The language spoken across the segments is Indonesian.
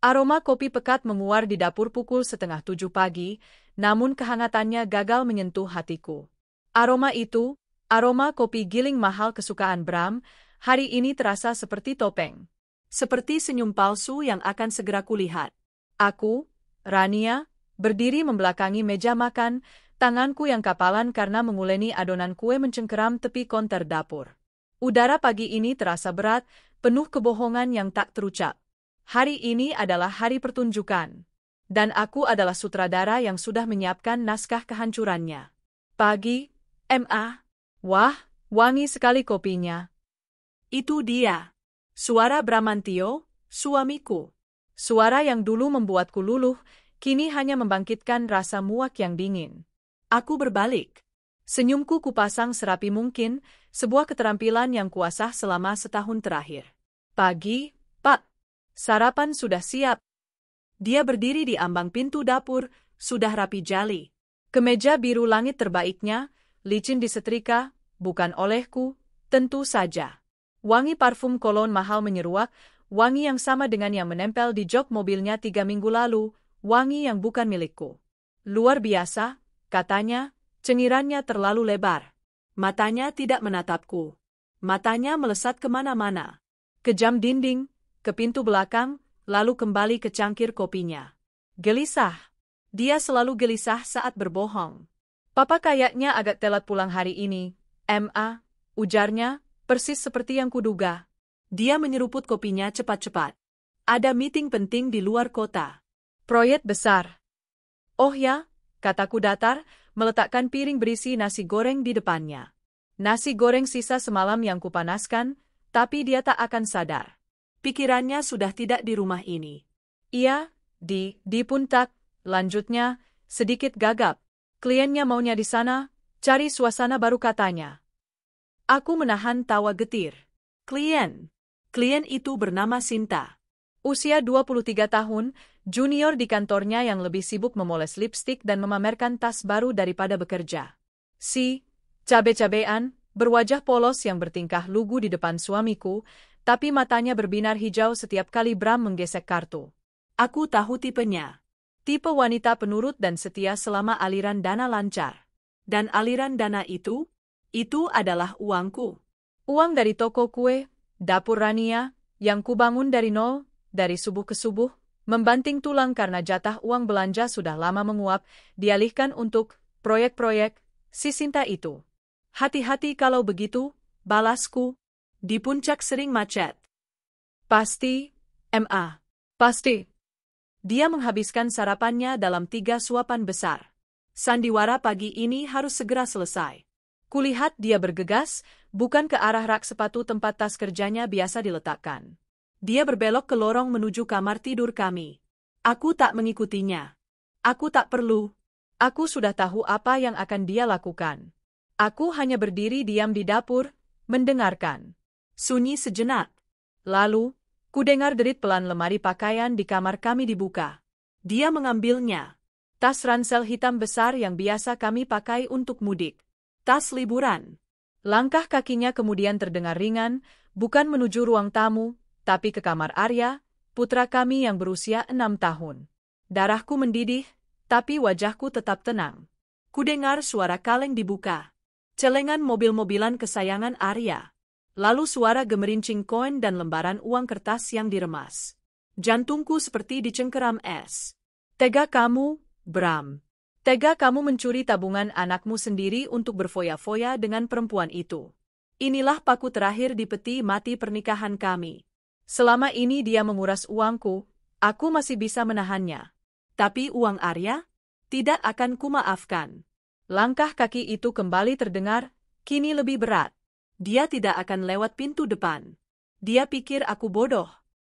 Aroma kopi pekat menguar di dapur pukul 6:30 pagi, namun kehangatannya gagal menyentuh hatiku. Aroma itu, aroma kopi giling mahal kesukaan Bram, hari ini terasa seperti topeng. Seperti senyum palsu yang akan segera kulihat. Aku, Rania, berdiri membelakangi meja makan, tanganku yang kapalan karena menguleni adonan kue mencengkeram tepi konter dapur. Udara pagi ini terasa berat, penuh kebohongan yang tak terucap. Hari ini adalah hari pertunjukan. Dan aku adalah sutradara yang sudah menyiapkan naskah kehancurannya. Pagi, M.A. Wah, wangi sekali kopinya. Itu dia. Suara Bramantio, suamiku. Suara yang dulu membuatku luluh, kini hanya membangkitkan rasa muak yang dingin. Aku berbalik. Senyumku kupasang serapi mungkin, sebuah keterampilan yang kuasah selama setahun terakhir. Pagi, Pak. Sarapan sudah siap. Dia berdiri di ambang pintu dapur, sudah rapi jali. Kemeja biru langit terbaiknya, licin disetrika, bukan olehku, tentu saja. Wangi parfum kolon mahal menyeruak, wangi yang sama dengan yang menempel di jok mobilnya 3 minggu lalu, wangi yang bukan milikku. Luar biasa, katanya, cengirannya terlalu lebar. Matanya tidak menatapku. Matanya melesat kemana-mana. Ke jam dinding, ke pintu belakang, lalu kembali ke cangkir kopinya. Gelisah. Dia selalu gelisah saat berbohong. Papa kayaknya agak telat pulang hari ini, M.A., ujarnya, persis seperti yang kuduga. Dia menyeruput kopinya cepat-cepat. Ada meeting penting di luar kota. Proyek besar. Oh ya, kataku datar, meletakkan piring berisi nasi goreng di depannya. Nasi goreng sisa semalam yang kupanaskan, tapi dia tak akan sadar. Pikirannya sudah tidak di rumah ini. Iya, di Puntak, lanjutnya, sedikit gagap. Kliennya maunya di sana, cari suasana baru katanya. Aku menahan tawa getir. Klien itu bernama Sinta. Usia 23 tahun, junior di kantornya yang lebih sibuk memoles lipstik dan memamerkan tas baru daripada bekerja. Si, cabe-cabean, berwajah polos yang bertingkah lugu di depan suamiku, tapi matanya berbinar hijau setiap kali Bram menggesek kartu. Aku tahu tipenya. Tipe wanita penurut dan setia selama aliran dana lancar. Dan aliran dana itu adalah uangku. Uang dari toko kue, dapur Rania, yang kubangun dari nol, dari subuh ke subuh, membanting tulang karena jatah uang belanja sudah lama menguap, dialihkan untuk proyek-proyek si Sinta itu. Hati-hati kalau begitu, balasku. Di Puncak sering macet. Pasti, M.A. Pasti. Dia menghabiskan sarapannya dalam 3 suapan besar. Sandiwara pagi ini harus segera selesai. Kulihat dia bergegas, bukan ke arah rak sepatu tempat tas kerjanya biasa diletakkan. Dia berbelok ke lorong menuju kamar tidur kami. Aku tak mengikutinya. Aku tak perlu. Aku sudah tahu apa yang akan dia lakukan. Aku hanya berdiri diam di dapur, mendengarkan. Sunyi sejenak. Lalu, kudengar derit pelan lemari pakaian di kamar kami dibuka. Dia mengambilnya. Tas ransel hitam besar yang biasa kami pakai untuk mudik. Tas liburan. Langkah kakinya kemudian terdengar ringan, bukan menuju ruang tamu, tapi ke kamar Arya, putra kami yang berusia 6 tahun. Darahku mendidih, tapi wajahku tetap tenang. Kudengar suara kaleng dibuka. Celengan mobil-mobilan kesayangan Arya. Lalu suara gemerincing koin dan lembaran uang kertas yang diremas. Jantungku seperti dicengkeram es. Tega kamu, Bram. Tega kamu mencuri tabungan anakmu sendiri untuk berfoya-foya dengan perempuan itu. Inilah paku terakhir di peti mati pernikahan kami. Selama ini dia menguras uangku, aku masih bisa menahannya. Tapi uang Arya? Tidak akan kumaafkan. Langkah kaki itu kembali terdengar, kini lebih berat. Dia tidak akan lewat pintu depan. Dia pikir aku bodoh.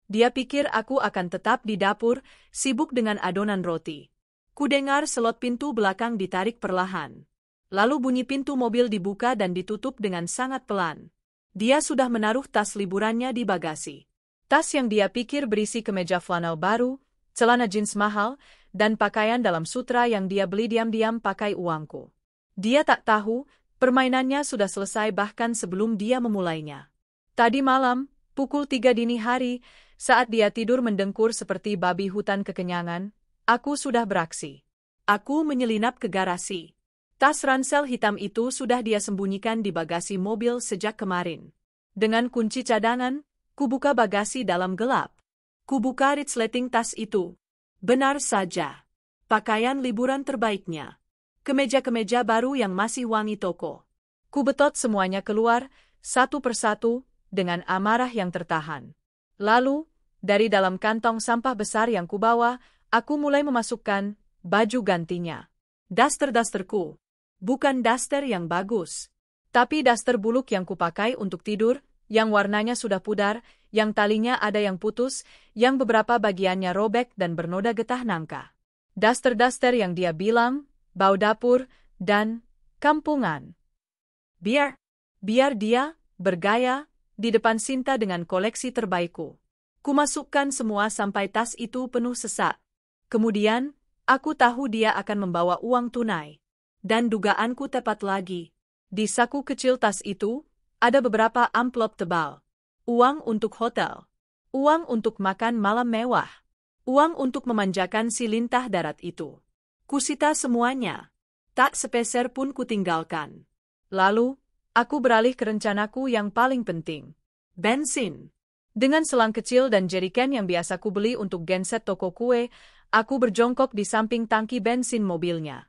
Dia pikir aku akan tetap di dapur, sibuk dengan adonan roti. Kudengar selot pintu belakang ditarik perlahan. Lalu bunyi pintu mobil dibuka dan ditutup dengan sangat pelan. Dia sudah menaruh tas liburannya di bagasi. Tas yang dia pikir berisi kemeja flanel baru, celana jeans mahal, dan pakaian dalam sutra yang dia beli diam-diam pakai uangku. Dia tak tahu, permainannya sudah selesai bahkan sebelum dia memulainya. Tadi malam, pukul 3 dini hari, saat dia tidur mendengkur seperti babi hutan kekenyangan, aku sudah beraksi. Aku menyelinap ke garasi. Tas ransel hitam itu sudah dia sembunyikan di bagasi mobil sejak kemarin. Dengan kunci cadangan, kubuka bagasi dalam gelap. Kubuka resleting tas itu. Benar saja. Pakaian liburan terbaiknya. Kemeja-kemeja baru yang masih wangi toko. Kubetot semuanya keluar, satu persatu, dengan amarah yang tertahan. Lalu, dari dalam kantong sampah besar yang kubawa, aku mulai memasukkan baju gantinya. Daster-dasterku. Bukan daster yang bagus. Tapi daster buluk yang kupakai untuk tidur, yang warnanya sudah pudar, yang talinya ada yang putus, yang beberapa bagiannya robek dan bernoda getah nangka. Daster-daster yang dia bilang, bau dapur, dan kampungan. Biar dia bergaya di depan Sinta dengan koleksi terbaikku. Kumasukkan semua sampai tas itu penuh sesak. Kemudian, aku tahu dia akan membawa uang tunai. Dan dugaanku tepat lagi. Di saku kecil tas itu, ada beberapa amplop tebal. Uang untuk hotel. Uang untuk makan malam mewah. Uang untuk memanjakan si lintah darat itu. Kusita semuanya. Tak sepeser pun kutinggalkan. Lalu, aku beralih ke rencanaku yang paling penting. Bensin. Dengan selang kecil dan jeriken yang biasa kubeli untuk genset toko kue, aku berjongkok di samping tangki bensin mobilnya.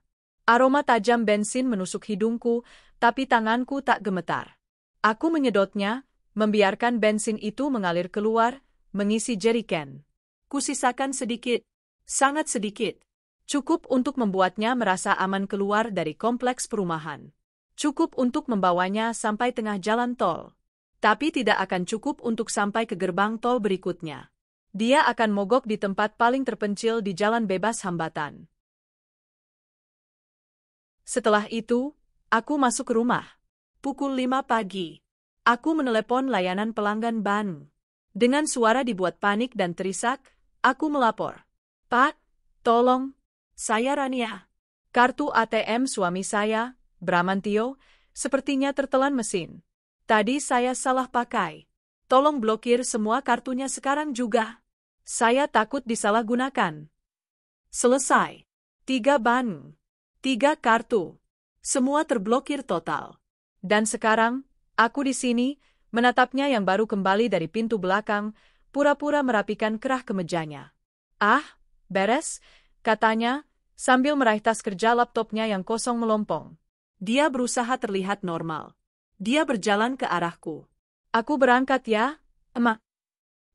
Aroma tajam bensin menusuk hidungku, tapi tanganku tak gemetar. Aku menyedotnya, membiarkan bensin itu mengalir keluar, mengisi jeriken. Kusisakan sedikit, sangat sedikit. Cukup untuk membuatnya merasa aman keluar dari kompleks perumahan. Cukup untuk membawanya sampai tengah jalan tol. Tapi tidak akan cukup untuk sampai ke gerbang tol berikutnya. Dia akan mogok di tempat paling terpencil di jalan bebas hambatan. Setelah itu, aku masuk ke rumah. Pukul 5 pagi. Aku menelepon layanan pelanggan bank. Dengan suara dibuat panik dan terisak, aku melapor. Pak, tolong, saya Rania. Kartu ATM suami saya, Bramantio, sepertinya tertelan mesin. Tadi saya salah pakai. Tolong blokir semua kartunya sekarang juga. Saya takut disalahgunakan. Selesai. 3 bank. 3 kartu. Semua terblokir total. Dan sekarang, aku di sini, menatapnya yang baru kembali dari pintu belakang, pura-pura merapikan kerah kemejanya. Ah, beres, katanya, sambil meraih tas kerja laptopnya yang kosong melompong. Dia berusaha terlihat normal. Dia berjalan ke arahku. Aku berangkat ya, emak.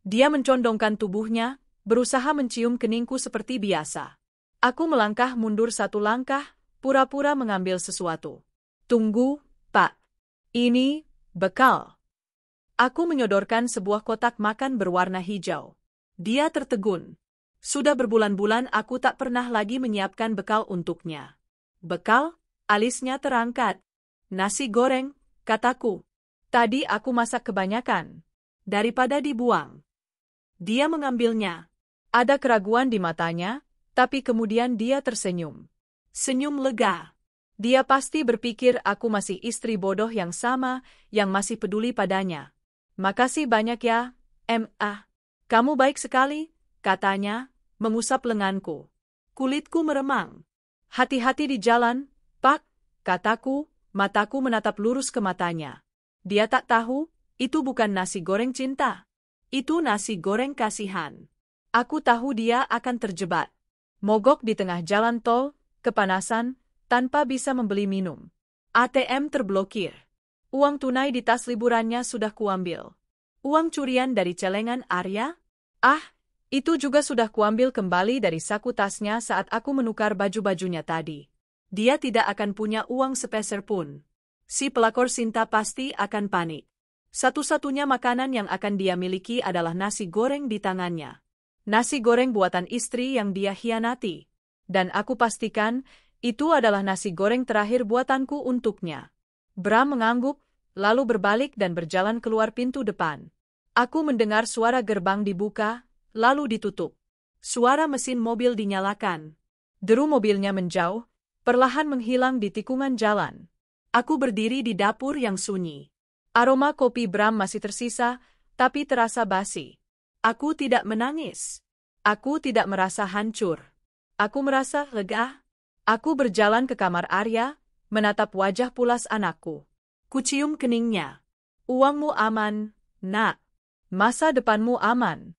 Dia mencondongkan tubuhnya, berusaha mencium keningku seperti biasa. Aku melangkah mundur 1 langkah, pura-pura mengambil sesuatu. Tunggu, Pak. Ini bekal. Aku menyodorkan sebuah kotak makan berwarna hijau. Dia tertegun. Sudah berbulan-bulan aku tak pernah lagi menyiapkan bekal untuknya. Bekal? Alisnya terangkat. Nasi goreng, kataku. Tadi aku masak kebanyakan. Daripada dibuang. Dia mengambilnya. Ada keraguan di matanya, tapi kemudian dia tersenyum. Senyum lega. Dia pasti berpikir aku masih istri bodoh yang sama, yang masih peduli padanya. Makasih banyak ya, M.A. Kamu baik sekali, katanya, mengusap lenganku. Kulitku meremang. Hati-hati di jalan, Pak, kataku, mataku menatap lurus ke matanya. Dia tak tahu, itu bukan nasi goreng cinta. Itu nasi goreng kasihan. Aku tahu dia akan terjebak. Mogok di tengah jalan tol, kepanasan, tanpa bisa membeli minum. ATM terblokir. Uang tunai di tas liburannya sudah kuambil. Uang curian dari celengan Arya? Ah, itu juga sudah kuambil kembali dari saku tasnya saat aku menukar baju-bajunya tadi. Dia tidak akan punya uang sepeser pun. Si pelakor Sinta pasti akan panik. Satu-satunya makanan yang akan dia miliki adalah nasi goreng di tangannya. Nasi goreng buatan istri yang dia hianati. Dan aku pastikan, itu adalah nasi goreng terakhir buatanku untuknya. Bram mengangguk, lalu berbalik dan berjalan keluar pintu depan. Aku mendengar suara gerbang dibuka, lalu ditutup. Suara mesin mobil dinyalakan. Deru mobilnya menjauh, perlahan menghilang di tikungan jalan. Aku berdiri di dapur yang sunyi. Aroma kopi Bram masih tersisa, tapi terasa basi. Aku tidak menangis. Aku tidak merasa hancur. Aku merasa lega. Aku berjalan ke kamar Arya, menatap wajah pulas anakku. Kucium keningnya. Uangmu aman, nak. Masa depanmu aman.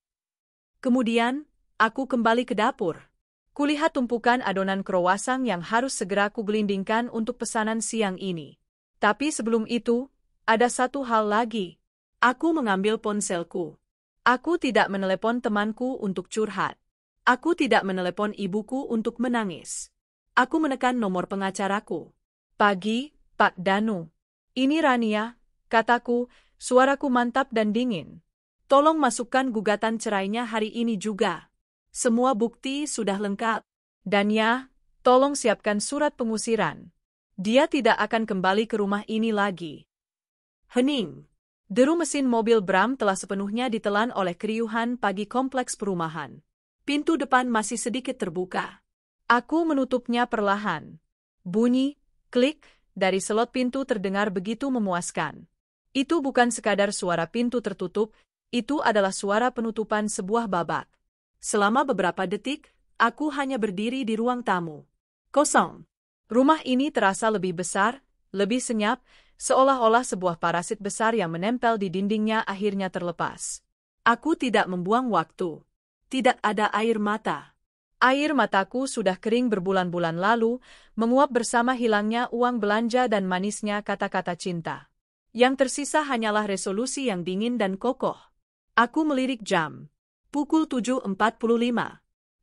Kemudian, aku kembali ke dapur. Kulihat tumpukan adonan kroasang yang harus segera kugelindingkan untuk pesanan siang ini. Tapi sebelum itu, ada satu hal lagi. Aku mengambil ponselku. Aku tidak menelepon temanku untuk curhat. Aku tidak menelepon ibuku untuk menangis. Aku menekan nomor pengacaraku. Pagi, Pak Danu. Ini Rania, kataku, suaraku mantap dan dingin. Tolong masukkan gugatan cerainya hari ini juga. Semua bukti sudah lengkap. Dan ya, tolong siapkan surat pengusiran. Dia tidak akan kembali ke rumah ini lagi. Hening. Deru mesin mobil Bram telah sepenuhnya ditelan oleh keriuhan pagi kompleks perumahan. Pintu depan masih sedikit terbuka. Aku menutupnya perlahan. Bunyi, klik, dari selot pintu terdengar begitu memuaskan. Itu bukan sekadar suara pintu tertutup, itu adalah suara penutupan sebuah babak. Selama beberapa detik, aku hanya berdiri di ruang tamu. Kosong. Rumah ini terasa lebih besar, lebih senyap, seolah-olah sebuah parasit besar yang menempel di dindingnya akhirnya terlepas. Aku tidak membuang waktu. Tidak ada air mata. Air mataku sudah kering berbulan-bulan lalu, menguap bersama hilangnya uang belanja dan manisnya kata-kata cinta. Yang tersisa hanyalah resolusi yang dingin dan kokoh. Aku melirik jam. Pukul 7.45.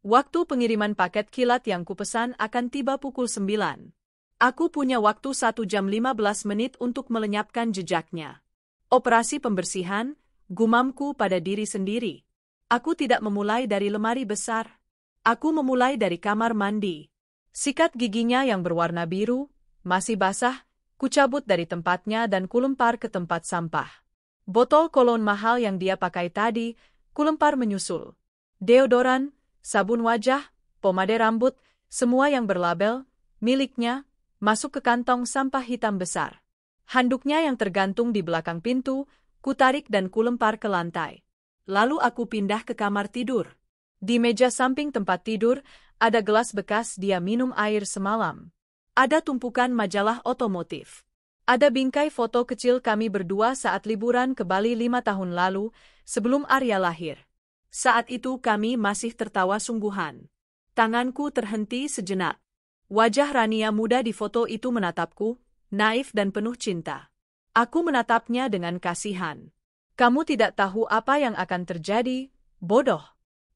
Waktu pengiriman paket kilat yang kupesan akan tiba pukul 9. Aku punya waktu 1 jam 15 menit untuk melenyapkan jejaknya. Operasi pembersihan, gumamku pada diri sendiri. Aku tidak memulai dari lemari besar. Aku memulai dari kamar mandi. Sikat giginya yang berwarna biru, masih basah, kucabut dari tempatnya dan kulempar ke tempat sampah. Botol kolon mahal yang dia pakai tadi, kulempar menyusul. Deodoran, sabun wajah, pomade rambut, semua yang berlabel, miliknya, masuk ke kantong sampah hitam besar. Handuknya yang tergantung di belakang pintu, kutarik dan kulempar ke lantai. Lalu aku pindah ke kamar tidur. Di meja samping tempat tidur, ada gelas bekas dia minum air semalam. Ada tumpukan majalah otomotif. Ada bingkai foto kecil kami berdua saat liburan ke Bali 5 tahun lalu, sebelum Arya lahir. Saat itu kami masih tertawa sungguhan. Tanganku terhenti sejenak. Wajah Rania muda di foto itu menatapku, naif dan penuh cinta. Aku menatapnya dengan kasihan. Kamu tidak tahu apa yang akan terjadi, bodoh.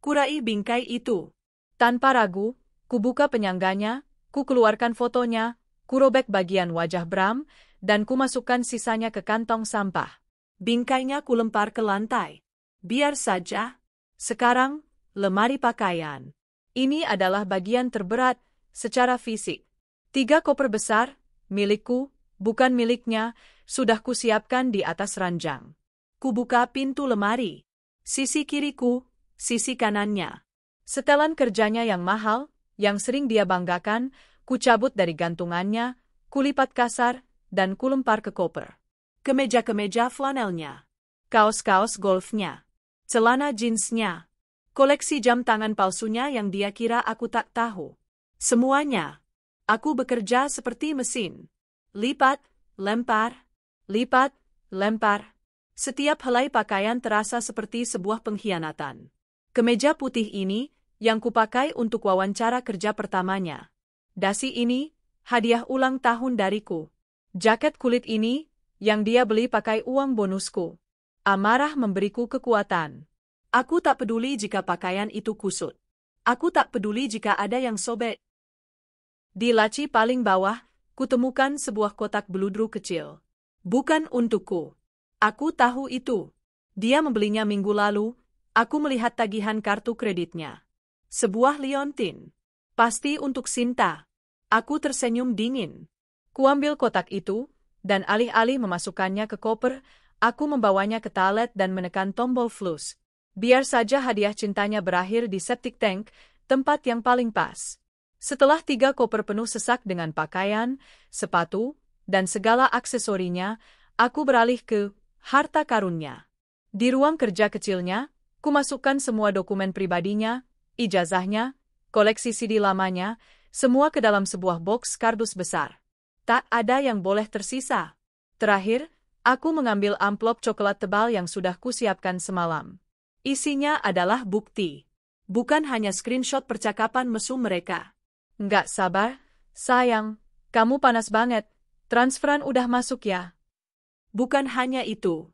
Kurai bingkai itu. Tanpa ragu, kubuka penyangganya, ku keluarkan fotonya, kurobek bagian wajah Bram, dan kumasukkan sisanya ke kantong sampah. Bingkainya kulempar ke lantai. Biar saja. Sekarang, lemari pakaian. Ini adalah bagian terberat, secara fisik. 3 koper besar, milikku, bukan miliknya, sudah kusiapkan di atas ranjang. Kubuka pintu lemari. Sisi kiriku, sisi kanannya. Setelan kerjanya yang mahal, yang sering dia banggakan, kucabut dari gantungannya, kulipat kasar, dan kulempar ke koper. Kemeja-kemeja flanelnya. Kaos-kaos golfnya. Celana jeansnya. Koleksi jam tangan palsunya yang dia kira aku tak tahu. Semuanya. Aku bekerja seperti mesin. Lipat, lempar, lipat, lempar. Setiap helai pakaian terasa seperti sebuah pengkhianatan. Kemeja putih ini, yang kupakai untuk wawancara kerja pertamanya. Dasi ini, hadiah ulang tahun dariku. Jaket kulit ini, yang dia beli pakai uang bonusku. Amarah memberiku kekuatan. Aku tak peduli jika pakaian itu kusut. Aku tak peduli jika ada yang sobek. Di laci paling bawah, kutemukan sebuah kotak beludru kecil. Bukan untukku. Aku tahu itu. Dia membelinya minggu lalu, aku melihat tagihan kartu kreditnya. Sebuah liontin. Pasti untuk Sinta. Aku tersenyum dingin. Kuambil kotak itu, dan alih-alih memasukkannya ke koper, aku membawanya ke toilet dan menekan tombol flush. Biar saja hadiah cintanya berakhir di septic tank, tempat yang paling pas. Setelah 3 koper penuh sesak dengan pakaian, sepatu, dan segala aksesorinya, aku beralih ke harta karunnya. Di ruang kerja kecilnya, Kumasukkan semua dokumen pribadinya, ijazahnya, koleksi CD lamanya, semua ke dalam sebuah boks kardus besar. Tak ada yang boleh tersisa. Terakhir, aku mengambil amplop coklat tebal yang sudah kusiapkan semalam. Isinya adalah bukti. Bukan hanya screenshot percakapan mesum mereka. Nggak sabar, sayang, kamu panas banget. Transferan udah masuk ya? Bukan hanya itu.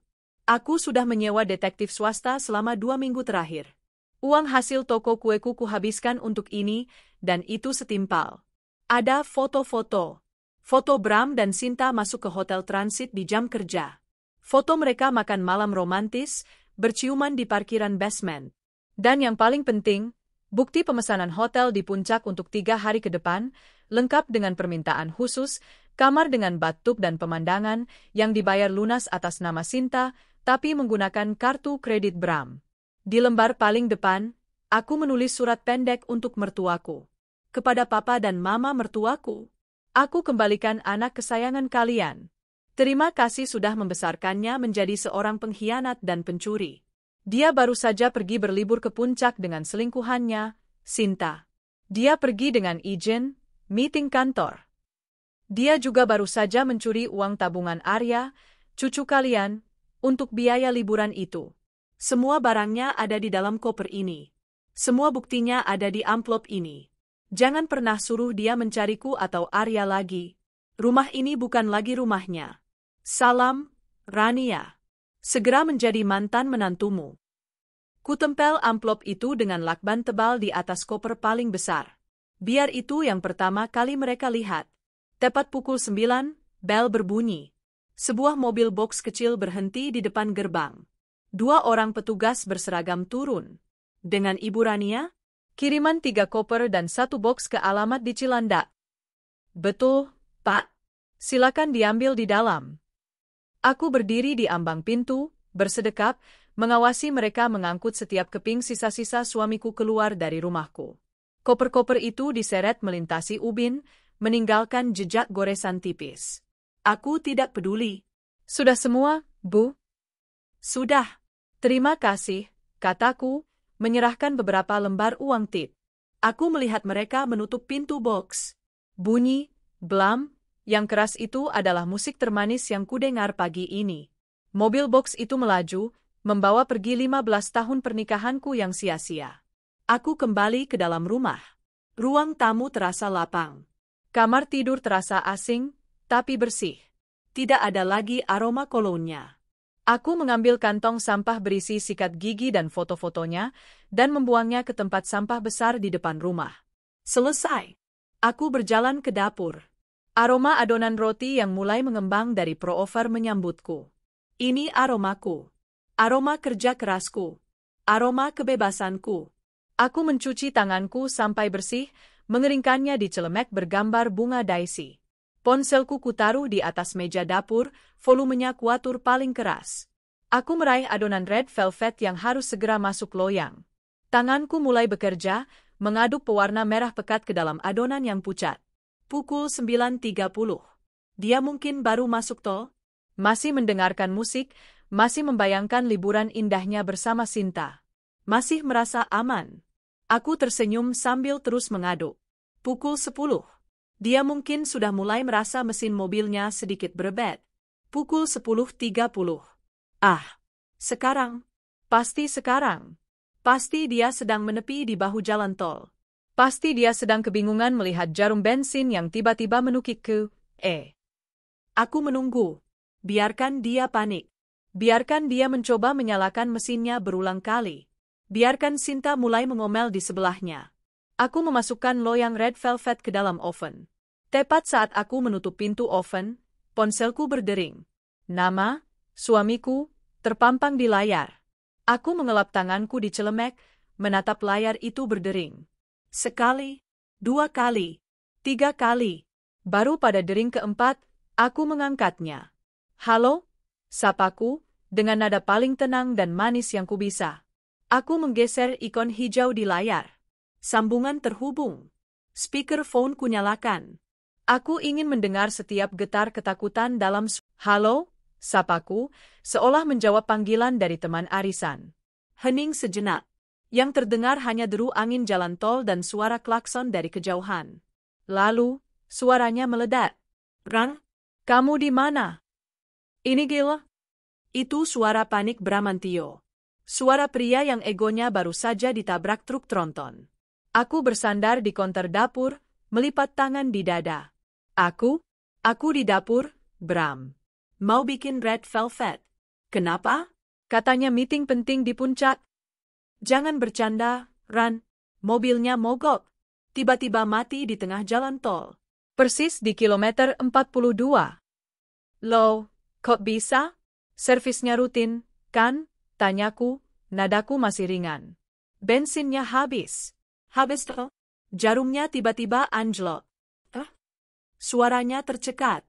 Aku sudah menyewa detektif swasta selama 2 minggu terakhir. Uang hasil toko kueku kuhabiskan untuk ini, dan itu setimpal. Ada foto-foto. Foto Bram dan Sinta masuk ke hotel transit di jam kerja. Foto mereka makan malam romantis, berciuman di parkiran basement. Dan yang paling penting, bukti pemesanan hotel di puncak untuk 3 hari ke depan, lengkap dengan permintaan khusus, kamar dengan bathtub dan pemandangan, yang dibayar lunas atas nama Sinta, tapi menggunakan kartu kredit Bram. Di lembar paling depan, aku menulis surat pendek untuk mertuaku. Kepada papa dan mama mertuaku. Aku kembalikan anak kesayangan kalian. Terima kasih sudah membesarkannya menjadi seorang pengkhianat dan pencuri. Dia baru saja pergi berlibur ke puncak dengan selingkuhannya, Sinta. Dia pergi dengan izin, meeting kantor. Dia juga baru saja mencuri uang tabungan Arya, cucu kalian, untuk biaya liburan itu. Semua barangnya ada di dalam koper ini. Semua buktinya ada di amplop ini. Jangan pernah suruh dia mencariku atau Arya lagi. Rumah ini bukan lagi rumahnya. Salam, Rania. Segera menjadi mantan menantumu. Kutempel amplop itu dengan lakban tebal di atas koper paling besar. Biar itu yang pertama kali mereka lihat. Tepat pukul 9, bel berbunyi. Sebuah mobil boks kecil berhenti di depan gerbang. 2 orang petugas berseragam turun. Dengan Ibu Rania, kiriman 3 koper dan 1 boks ke alamat di Cilandak. Betul, Pak. Silakan diambil di dalam. Aku berdiri di ambang pintu, bersedekap, mengawasi mereka mengangkut setiap keping sisa-sisa suamiku keluar dari rumahku. Koper-koper itu diseret melintasi ubin, meninggalkan jejak goresan tipis. Aku tidak peduli. Sudah semua, Bu? Sudah. Terima kasih, kataku, menyerahkan beberapa lembar uang tip. Aku melihat mereka menutup pintu boks. Bunyi, blam, yang keras itu adalah musik termanis yang kudengar pagi ini. Mobil boks itu melaju, membawa pergi 15 tahun pernikahanku yang sia-sia. Aku kembali ke dalam rumah. Ruang tamu terasa lapang. Kamar tidur terasa asing, tapi bersih. Tidak ada lagi aroma kolonnya. Aku mengambil kantong sampah berisi sikat gigi dan foto-fotonya, dan membuangnya ke tempat sampah besar di depan rumah. Selesai. Aku berjalan ke dapur. Aroma adonan roti yang mulai mengembang dari pro-oven menyambutku. Ini aromaku. Aroma kerja kerasku. Aroma kebebasanku. Aku mencuci tanganku sampai bersih, mengeringkannya di celemek bergambar bunga daisy. Ponselku kutaruh di atas meja dapur, volumenya kuatur paling keras. Aku meraih adonan red velvet yang harus segera masuk loyang. Tanganku mulai bekerja, mengaduk pewarna merah pekat ke dalam adonan yang pucat. Pukul 9.30. Dia mungkin baru masuk tol? Masih mendengarkan musik, masih membayangkan liburan indahnya bersama Sinta. Masih merasa aman. Aku tersenyum sambil terus mengaduk. Pukul 10. Dia mungkin sudah mulai merasa mesin mobilnya sedikit berebet. Pukul 10.30. Sekarang. Pasti sekarang. Pasti dia sedang menepi di bahu jalan tol. Pasti dia sedang kebingungan melihat jarum bensin yang tiba-tiba menukik ke Aku menunggu. Biarkan dia panik. Biarkan dia mencoba menyalakan mesinnya berulang kali. Biarkan Sinta mulai mengomel di sebelahnya. Aku memasukkan loyang red velvet ke dalam oven. Tepat saat aku menutup pintu oven, ponselku berdering. Nama, suamiku, terpampang di layar. Aku mengelap tanganku di celemek, menatap layar itu berdering. Sekali, 2 kali, 3 kali. Baru pada dering keempat, aku mengangkatnya. Halo? Sapaku, dengan nada paling tenang dan manis yang kubisa. Aku menggeser ikon hijau di layar. Sambungan terhubung. Speakerphone kunyalakan. Aku ingin mendengar setiap getar ketakutan dalam Halo? Sapaku, seolah menjawab panggilan dari teman arisan. Hening sejenak. Yang terdengar hanya deru angin jalan tol dan suara klakson dari kejauhan. Lalu, suaranya meledak. Ran, kamu di mana? Ini gila? Itu suara panik Bramantio. Suara pria yang egonya baru saja ditabrak truk tronton. Aku bersandar di konter dapur, melipat tangan di dada. Aku di dapur, Bram. Mau bikin red velvet. Kenapa? Katanya meeting penting di puncak. Jangan bercanda, Ran. Mobilnya mogok. Tiba-tiba mati di tengah jalan tol. Persis di kilometer 42. Loh, kok bisa? Servisnya rutin, kan? Tanyaku, nadaku masih ringan. Bensinnya habis. Habis toh? Jarumnya tiba-tiba anjlok. Suaranya tercekat.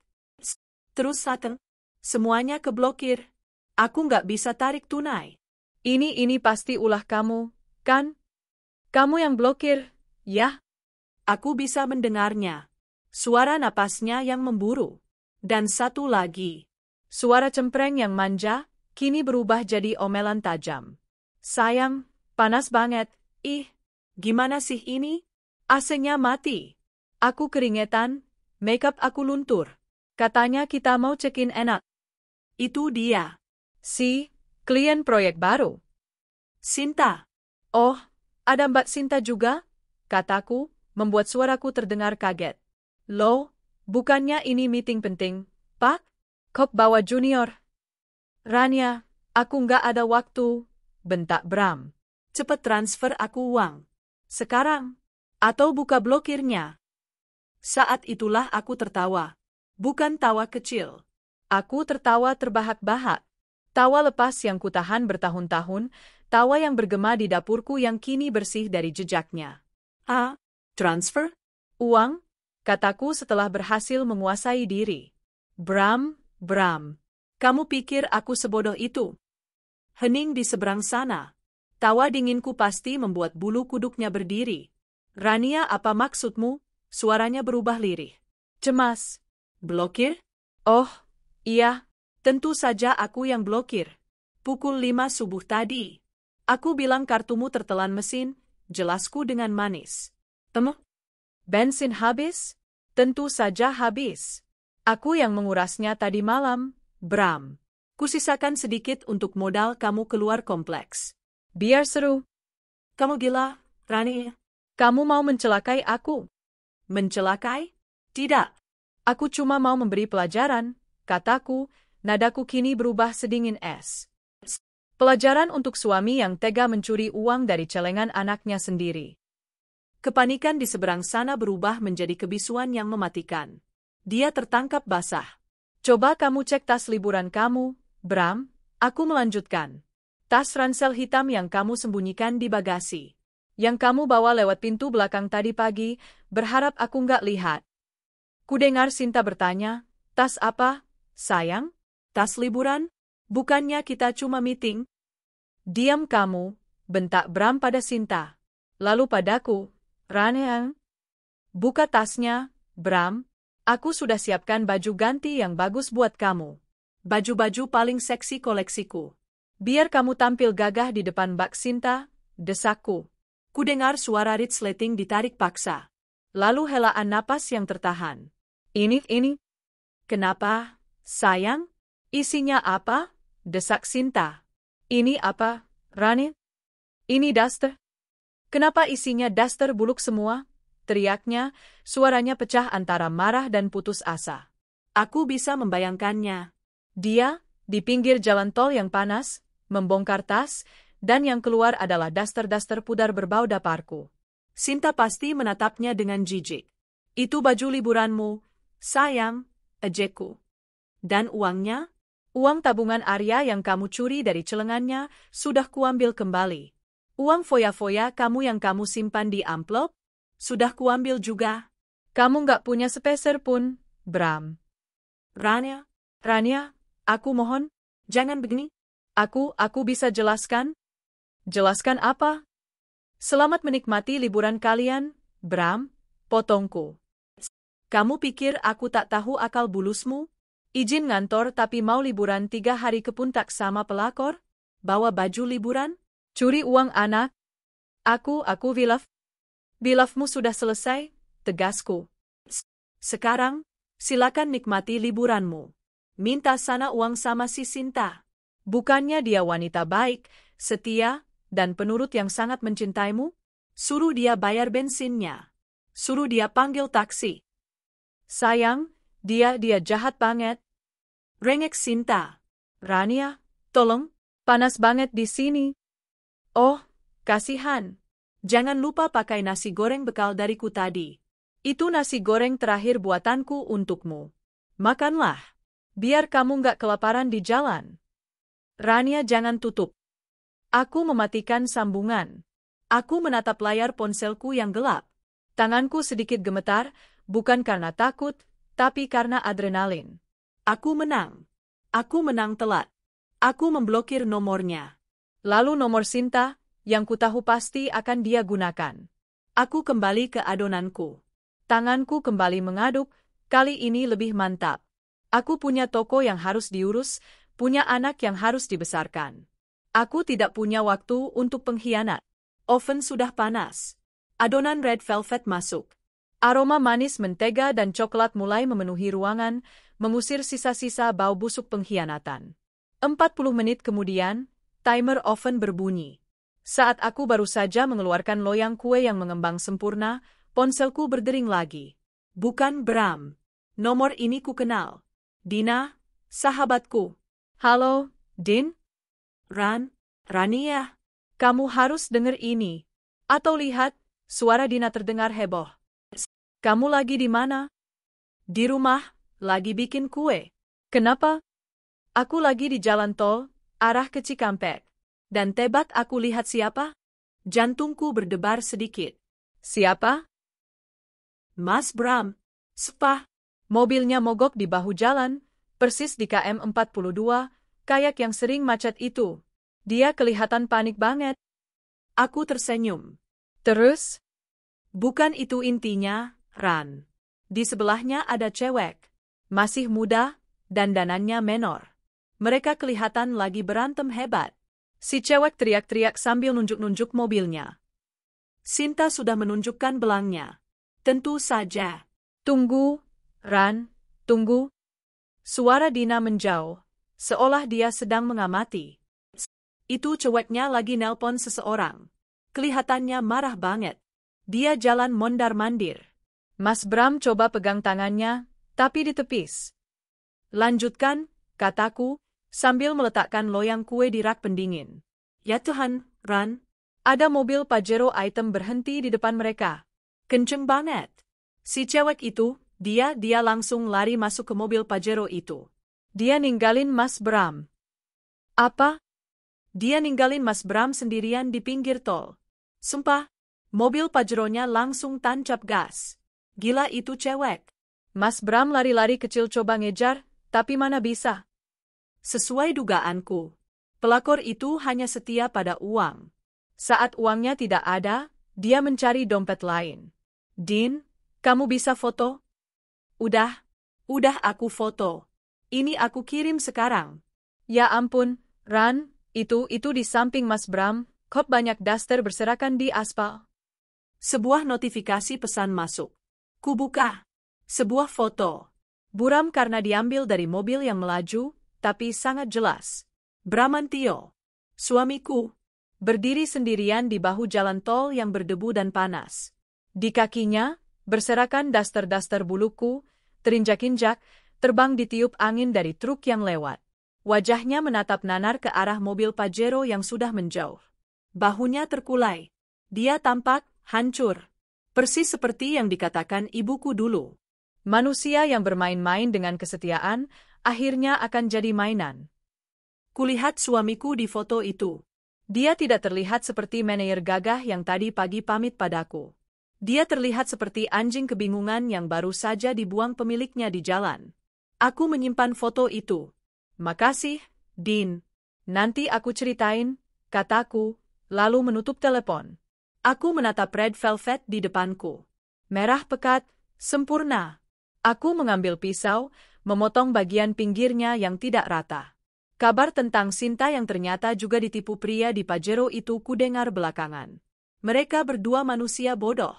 Terus Satan. Semuanya keblokir. Aku nggak bisa tarik tunai. Ini pasti ulah kamu, kan? Kamu yang blokir, ya? Aku bisa mendengarnya. Suara napasnya yang memburu. Dan satu lagi. Suara cempreng yang manja, kini berubah jadi omelan tajam. Sayang, panas banget. Ih, gimana sih ini? AC-nya mati. Aku keringetan, makeup aku luntur. Katanya kita mau check-in enak. Itu dia. Si, klien proyek baru. Sinta. Oh, ada Mbak Sinta juga? Kataku, membuat suaraku terdengar kaget. Loh, bukannya ini meeting penting, Pak? Kok bawa junior? Rania, aku nggak ada waktu, bentak Bram. Cepet transfer aku uang. Sekarang. Atau buka blokirnya. Saat itulah aku tertawa. Bukan tawa kecil. Aku tertawa terbahak-bahak. Tawa lepas yang kutahan bertahun-tahun, tawa yang bergema di dapurku yang kini bersih dari jejaknya. Ah, transfer? Uang? Kataku setelah berhasil menguasai diri. Bram, kamu pikir aku sebodoh itu? Hening di seberang sana. Tawa dinginku pasti membuat bulu kuduknya berdiri. Rania, apa maksudmu? Suaranya berubah lirih. Cemas. Blokir? Oh, iya. Tentu saja aku yang blokir. Pukul 5 subuh tadi. Aku bilang kartumu tertelan mesin, jelasku dengan manis. Bensin habis? Tentu saja habis. Aku yang mengurasnya tadi malam, Bram. Kusisakan sedikit untuk modal kamu keluar kompleks. Biar seru. Kamu gila, Rani. Kamu mau mencelakai aku? Mencelakai? Tidak. Aku cuma mau memberi pelajaran, kataku. Nadaku kini berubah sedingin es. Pelajaran untuk suami yang tega mencuri uang dari celengan anaknya sendiri. Kepanikan di seberang sana berubah menjadi kebisuan yang mematikan. Dia tertangkap basah. Coba kamu cek tas liburan kamu, Bram. Aku melanjutkan. Tas ransel hitam yang kamu sembunyikan di bagasi. Yang kamu bawa lewat pintu belakang tadi pagi, berharap aku nggak lihat. Kudengar Sinta bertanya, tas apa, sayang? Tas liburan? Bukannya kita cuma meeting? Diam kamu, bentak Bram pada Sinta. Lalu padaku, Rania. Buka tasnya, Bram. Aku sudah siapkan baju ganti yang bagus buat kamu. Baju-baju paling seksi koleksiku. Biar kamu tampil gagah di depan Mbak Sinta, desakku. Kudengar suara resleting ditarik paksa. Lalu helaan napas yang tertahan. Ini. Kenapa, sayang? Isinya apa? Desak Sinta. Ini apa, Rani? Ini daster. Kenapa isinya daster buluk semua? Teriaknya, suaranya pecah antara marah dan putus asa. Aku bisa membayangkannya. Dia, di pinggir jalan tol yang panas, membongkar tas, dan yang keluar adalah daster-daster pudar berbau daparku. Sinta pasti menatapnya dengan jijik. Itu baju liburanmu, sayang, ejekku. Dan uangnya? Uang tabungan Arya yang kamu curi dari celengannya sudah kuambil kembali. Uang foya-foya kamu yang kamu simpan di amplop, sudah kuambil juga. Kamu nggak punya sepeser pun, Bram. Rania, aku mohon, jangan begini. Aku bisa jelaskan? Jelaskan apa? Selamat menikmati liburan kalian, Bram, potongku. Kamu pikir aku tak tahu akal bulusmu? Izin ngantor tapi mau liburan 3 hari ke puncak sama pelakor? Bawa baju liburan? Curi uang anak? Aku Wilaf. Bilafmu sudah selesai, tegasku. Sekarang, silakan nikmati liburanmu. Minta sana uang sama si Sinta. Bukannya dia wanita baik, setia, dan penurut yang sangat mencintaimu? Suruh dia bayar bensinnya. Suruh dia panggil taksi. Sayang, dia jahat banget. Rengek Sinta. Rania, tolong, panas banget di sini. Oh, kasihan. Jangan lupa pakai nasi goreng bekal dariku tadi. Itu nasi goreng terakhir buatanku untukmu. Makanlah. Biar kamu nggak kelaparan di jalan. Rania, jangan tutup. Aku mematikan sambungan. Aku menatap layar ponselku yang gelap. Tanganku sedikit gemetar, bukan karena takut, tapi karena adrenalin. Aku menang. Aku menang telak. Aku memblokir nomornya. Lalu nomor Sinta, yang kutahu pasti akan dia gunakan. Aku kembali ke adonanku. Tanganku kembali mengaduk, kali ini lebih mantap. Aku punya toko yang harus diurus, punya anak yang harus dibesarkan. Aku tidak punya waktu untuk pengkhianat. Oven sudah panas. Adonan red velvet masuk. Aroma manis mentega dan coklat mulai memenuhi ruangan, mengusir sisa-sisa bau busuk pengkhianatan. 40 menit kemudian, timer oven berbunyi. Saat aku baru saja mengeluarkan loyang kue yang mengembang sempurna, ponselku berdering lagi. Bukan Bram. Nomor ini ku kenal. Dina, sahabatku. Halo, Din? Rania. Kamu harus dengar ini. Atau lihat, suara Dina terdengar heboh. Kamu lagi di mana? Di rumah, lagi bikin kue. Kenapa? Aku lagi di jalan tol, arah ke Cikampek. Dan tebak aku lihat siapa? Jantungku berdebar sedikit. Siapa? Mas Bram. Sepah. Mobilnya mogok di bahu jalan, persis di KM 42, kayak yang sering macet itu. Dia kelihatan panik banget. Aku tersenyum. Terus? Bukan itu intinya, Ran. Di sebelahnya ada cewek. Masih muda, dan danannya menor. Mereka kelihatan lagi berantem hebat. Si cewek teriak-teriak sambil nunjuk-nunjuk mobilnya. Sinta sudah menunjukkan belangnya. Tentu saja. Tunggu, Ran, tunggu. Suara Dina menjauh, seolah dia sedang mengamati. Itu ceweknya lagi nelpon seseorang. Kelihatannya marah banget. Dia jalan mondar-mandir. Mas Bram coba pegang tangannya, tapi ditepis. Lanjutkan, kataku, sambil meletakkan loyang kue di rak pendingin. Ya Tuhan, Ran. Ada mobil Pajero item berhenti di depan mereka. Kenceng banget. Si cewek itu, dia langsung lari masuk ke mobil Pajero itu. Dia ninggalin Mas Bram. Apa? Dia ninggalin Mas Bram sendirian di pinggir tol. Sumpah, mobil Pajeronya langsung tancap gas. Gila itu cewek. Mas Bram lari-lari kecil coba ngejar, tapi mana bisa. Sesuai dugaanku, pelakor itu hanya setia pada uang. Saat uangnya tidak ada, dia mencari dompet lain. Din, kamu bisa foto? Udah aku foto. Ini aku kirim sekarang. Ya ampun, Ran, itu di samping Mas Bram, kok banyak daster berserakan di aspal. Sebuah notifikasi pesan masuk. Kubuka. Sebuah foto. Buram karena diambil dari mobil yang melaju, tapi sangat jelas. Bramantio, suamiku, berdiri sendirian di bahu jalan tol yang berdebu dan panas. Di kakinya, berserakan daster-daster buluku, terinjak-injak, terbang ditiup angin dari truk yang lewat. Wajahnya menatap nanar ke arah mobil Pajero yang sudah menjauh. Bahunya terkulai. Dia tampak hancur. Persis seperti yang dikatakan ibuku dulu. Manusia yang bermain-main dengan kesetiaan, akhirnya akan jadi mainan. Kulihat suamiku di foto itu. Dia tidak terlihat seperti manajer gagah yang tadi pagi pamit padaku. Dia terlihat seperti anjing kebingungan yang baru saja dibuang pemiliknya di jalan. Aku menyimpan foto itu. Makasih, Din. Nanti aku ceritain, kataku, lalu menutup telepon. Aku menatap red velvet di depanku. Merah pekat, sempurna. Aku mengambil pisau, memotong bagian pinggirnya yang tidak rata. Kabar tentang Sinta yang ternyata juga ditipu pria di Pajero itu kudengar belakangan. Mereka berdua manusia bodoh.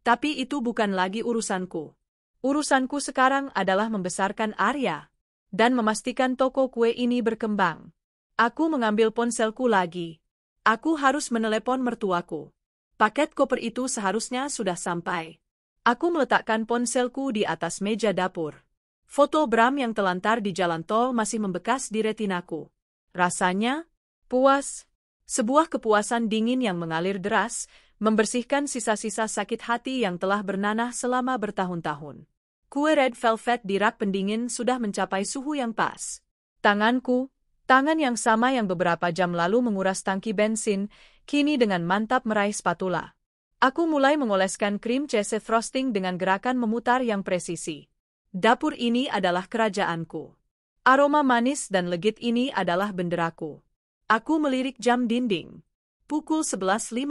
Tapi itu bukan lagi urusanku. Urusanku sekarang adalah membesarkan Arya dan memastikan toko kue ini berkembang. Aku mengambil ponselku lagi. Aku harus menelepon mertuaku. Paket koper itu seharusnya sudah sampai. Aku meletakkan ponselku di atas meja dapur. Foto Bram yang telantar di jalan tol masih membekas di retinaku. Rasanya puas. Sebuah kepuasan dingin yang mengalir deras, membersihkan sisa-sisa sakit hati yang telah bernanah selama bertahun-tahun. Kue red velvet di rak pendingin sudah mencapai suhu yang pas. Tanganku, tangan yang sama yang beberapa jam lalu menguras tangki bensin, kini dengan mantap meraih spatula. Aku mulai mengoleskan krim cheese frosting dengan gerakan memutar yang presisi. Dapur ini adalah kerajaanku. Aroma manis dan legit ini adalah benderaku. Aku melirik jam dinding. Pukul 11.15.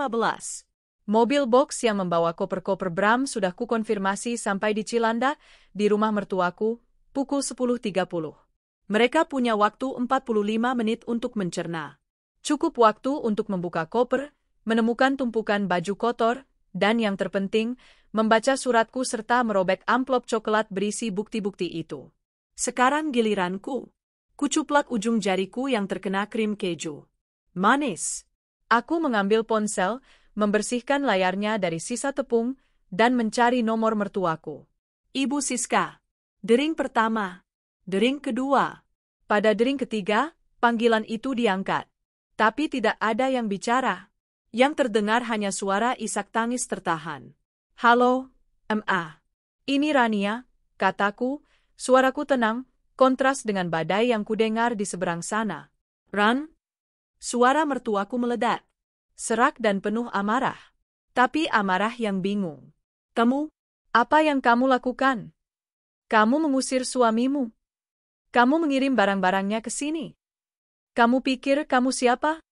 Mobil box yang membawa koper-koper Bram sudah kukonfirmasi sampai di Cilanda, di rumah mertuaku, pukul 10.30. Mereka punya waktu 45 menit untuk mencerna. Cukup waktu untuk membuka koper, menemukan tumpukan baju kotor, dan yang terpenting, membaca suratku serta merobek amplop coklat berisi bukti-bukti itu. Sekarang giliranku. Kucuplak ujung jariku yang terkena krim keju. Manis. Aku mengambil ponsel, membersihkan layarnya dari sisa tepung, dan mencari nomor mertuaku. Ibu Siska. Dering pertama. Dering kedua. Pada dering ketiga, panggilan itu diangkat. Tapi tidak ada yang bicara. Yang terdengar hanya suara isak tangis tertahan. Halo, Ma. Ini Rania, kataku, suaraku tenang, kontras dengan badai yang kudengar di seberang sana. Ran? Suara mertuaku meledak. Serak dan penuh amarah. Tapi amarah yang bingung. Kamu? Apa yang kamu lakukan? Kamu mengusir suamimu. Kamu mengirim barang-barangnya ke sini. Kamu pikir kamu siapa?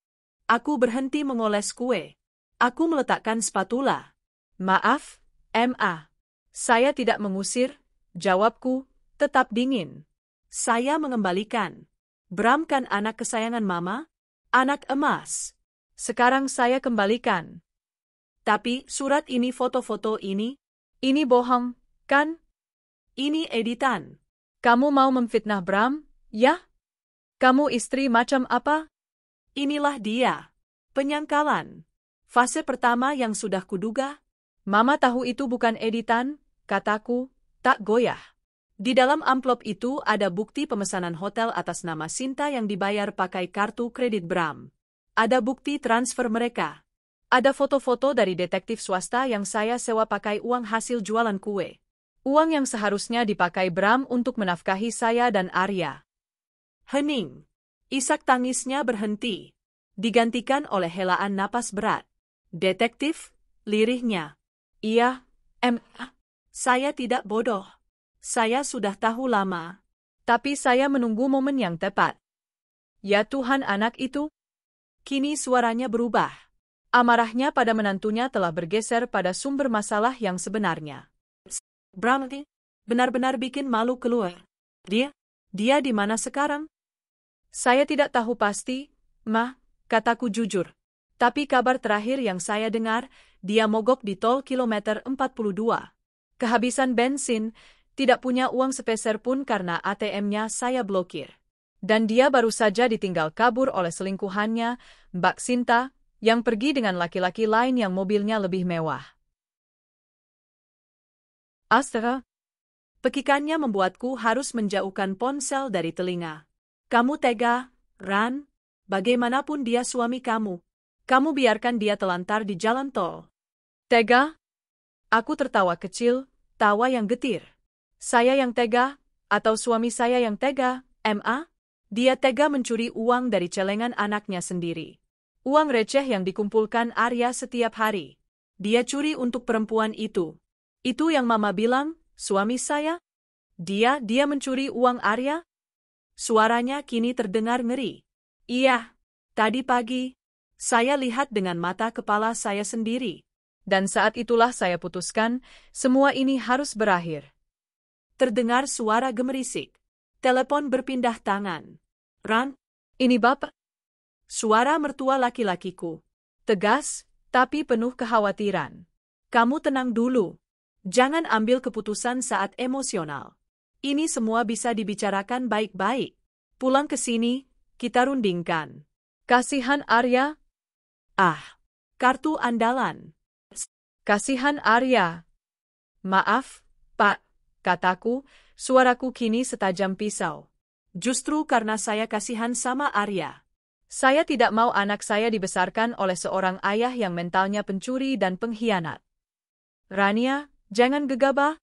Aku berhenti mengoles kue. Aku meletakkan spatula. Maaf, Ma. Saya tidak mengusir, jawabku, tetap dingin. Saya mengembalikan. Bram kan anak kesayangan Mama, anak emas. Sekarang saya kembalikan. Tapi surat ini, foto-foto ini bohong, kan? Ini editan. Kamu mau memfitnah Bram, ya? Kamu istri macam apa? Inilah dia. Penyangkalan. Fase pertama yang sudah kuduga. Mama tahu itu bukan editan, kataku, tak goyah. Di dalam amplop itu ada bukti pemesanan hotel atas nama Sinta yang dibayar pakai kartu kredit Bram. Ada bukti transfer mereka. Ada foto-foto dari detektif swasta yang saya sewa pakai uang hasil jualan kue. Uang yang seharusnya dipakai Bram untuk menafkahi saya dan Arya. Hening. Isak tangisnya berhenti. Digantikan oleh helaan napas berat. Detektif, lirihnya. Iya, Ma. Saya tidak bodoh. Saya sudah tahu lama. Tapi saya menunggu momen yang tepat. Ya Tuhan, anak itu. Kini suaranya berubah. Amarahnya pada menantunya telah bergeser pada sumber masalah yang sebenarnya. Bram benar-benar bikin malu keluar. Dia di mana sekarang? Saya tidak tahu pasti, Ma, kataku jujur. Tapi kabar terakhir yang saya dengar, dia mogok di tol kilometer 42. Kehabisan bensin, tidak punya uang sepeser pun karena ATM-nya saya blokir. Dan dia baru saja ditinggal kabur oleh selingkuhannya, Mbak Sinta, yang pergi dengan laki-laki lain yang mobilnya lebih mewah. Astaga! Pekikannya membuatku harus menjauhkan ponsel dari telinga. Kamu tega, Ran? Bagaimanapun dia suami kamu. Kamu biarkan dia telantar di jalan tol. Tega? Aku tertawa kecil, tawa yang getir. Saya yang tega, atau suami saya yang tega, Ma? Dia tega mencuri uang dari celengan anaknya sendiri. Uang receh yang dikumpulkan Arya setiap hari. Dia curi untuk perempuan itu. Itu yang Mama bilang, suami saya? Dia mencuri uang Arya? Suaranya kini terdengar ngeri. Iya, tadi pagi, saya lihat dengan mata kepala saya sendiri. Dan saat itulah saya putuskan, semua ini harus berakhir. Terdengar suara gemerisik. Telepon berpindah tangan. Ran, Ini Bapak. Suara mertua laki-lakiku. Tegas, tapi penuh kekhawatiran. Kamu tenang dulu. Jangan ambil keputusan saat emosional. Ini semua bisa dibicarakan baik-baik. Pulang ke sini, kita rundingkan. Kasihan Arya. Ah, kartu andalan. Kasihan Arya. Maaf, Pak, kataku, suaraku kini setajam pisau. Justru karena saya kasihan sama Arya. Saya tidak mau anak saya dibesarkan oleh seorang ayah yang mentalnya pencuri dan pengkhianat. Rania, jangan gegabah.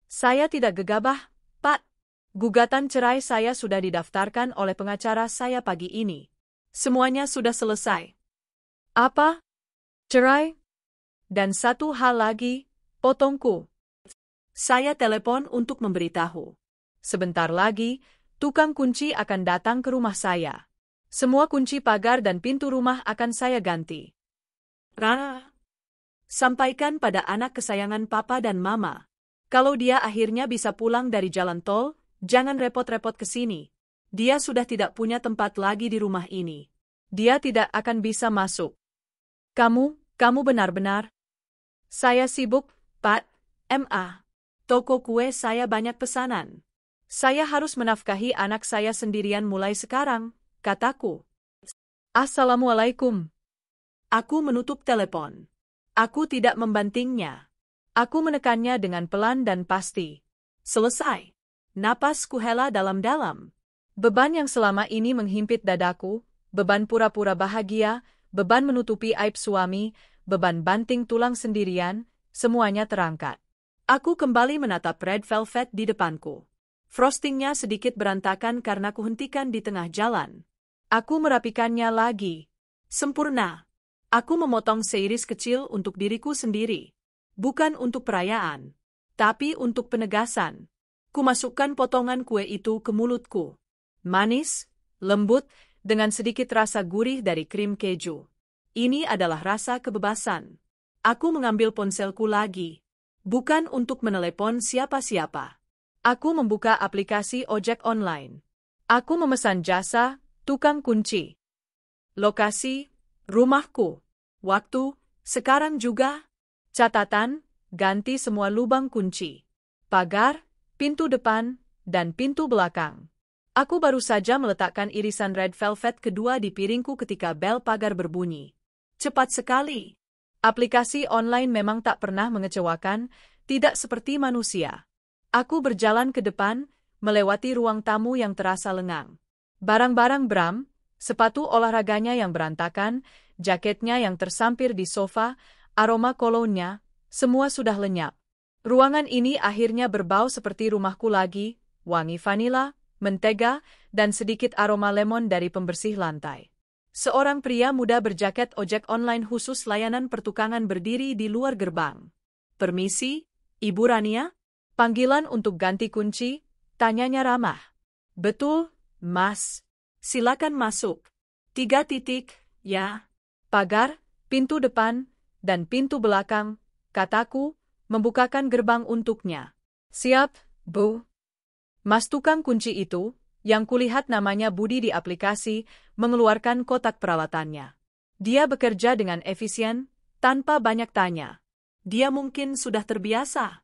Saya tidak gegabah, Pak. Gugatan cerai saya sudah didaftarkan oleh pengacara saya pagi ini. Semuanya sudah selesai. Apa? Cerai? Dan satu hal lagi, potongku. Saya telepon untuk memberitahu. Sebentar lagi, tukang kunci akan datang ke rumah saya. Semua kunci pagar dan pintu rumah akan saya ganti. Rana, sampaikan pada anak kesayangan papa dan mama. Kalau dia akhirnya bisa pulang dari jalan tol, jangan repot-repot ke sini. Dia sudah tidak punya tempat lagi di rumah ini. Dia tidak akan bisa masuk. Kamu benar-benar. Saya sibuk, Pak, Ma. Toko kue saya banyak pesanan. Saya harus menafkahi anak saya sendirian mulai sekarang, kataku. Assalamualaikum. Aku menutup telepon. Aku tidak membantingnya. Aku menekannya dengan pelan dan pasti. Selesai. Napasku hela dalam-dalam. Beban yang selama ini menghimpit dadaku, beban pura-pura bahagia, beban menutupi aib suami, beban banting tulang sendirian, semuanya terangkat. Aku kembali menatap red velvet di depanku. Frostingnya sedikit berantakan karena kuhentikan di tengah jalan. Aku merapikannya lagi. Sempurna. Aku memotong seiris kecil untuk diriku sendiri. Bukan untuk perayaan, tapi untuk penegasan. Kumasukkan potongan kue itu ke mulutku. Manis, lembut, dengan sedikit rasa gurih dari krim keju. Ini adalah rasa kebebasan. Aku mengambil ponselku lagi. Bukan untuk menelepon siapa-siapa. Aku membuka aplikasi ojek online. Aku memesan jasa, tukang kunci. Lokasi, rumahku. Waktu, sekarang juga. Catatan, ganti semua lubang kunci. Pagar, pintu depan, dan pintu belakang. Aku baru saja meletakkan irisan red velvet kedua di piringku ketika bel pagar berbunyi. Cepat sekali. Aplikasi online memang tak pernah mengecewakan, tidak seperti manusia. Aku berjalan ke depan, melewati ruang tamu yang terasa lengang. Barang-barang Bram, sepatu olahraganya yang berantakan, jaketnya yang tersampir di sofa, aroma kolonnya, semua sudah lenyap. Ruangan ini akhirnya berbau seperti rumahku lagi, wangi vanila, mentega, dan sedikit aroma lemon dari pembersih lantai. Seorang pria muda berjaket ojek online khusus layanan pertukangan berdiri di luar gerbang. Permisi, Ibu Rania? Panggilan untuk ganti kunci, tanyanya ramah. Betul, Mas. Silakan masuk. 3 titik, ya. Pagar, pintu depan, dan pintu belakang, kataku, membukakan gerbang untuknya. Siap, Bu. Mas tukang kunci itu, yang kulihat namanya Budi di aplikasi, mengeluarkan kotak peralatannya. Dia bekerja dengan efisien, tanpa banyak tanya. Dia mungkin sudah terbiasa.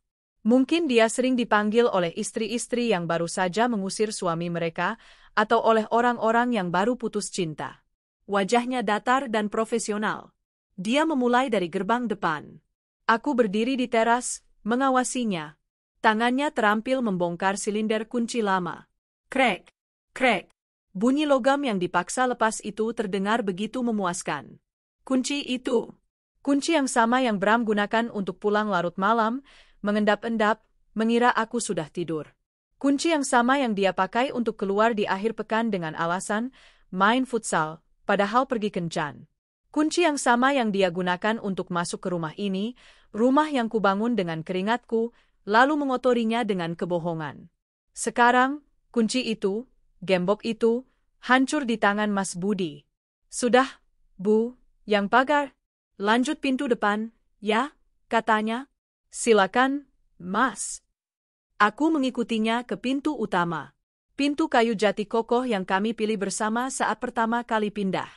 Mungkin dia sering dipanggil oleh istri-istri yang baru saja mengusir suami mereka, atau oleh orang-orang yang baru putus cinta. Wajahnya datar dan profesional. Dia memulai dari gerbang depan. Aku berdiri di teras, mengawasinya. Tangannya terampil membongkar silinder kunci lama. Krek, krek. Bunyi logam yang dipaksa lepas itu terdengar begitu memuaskan. Kunci itu. Kunci yang sama yang Bram gunakan untuk pulang larut malam, mengendap-endap, mengira aku sudah tidur. Kunci yang sama yang dia pakai untuk keluar di akhir pekan dengan alasan main futsal, padahal pergi kencan. Kunci yang sama yang dia gunakan untuk masuk ke rumah ini, rumah yang kubangun dengan keringatku, lalu mengotorinya dengan kebohongan. Sekarang, kunci itu, gembok itu, hancur di tangan Mas Budi. Sudah, Bu, yang pagar. Lanjut pintu depan, ya, katanya. Silakan, Mas. Aku mengikutinya ke pintu utama. Pintu kayu jati kokoh yang kami pilih bersama saat pertama kali pindah.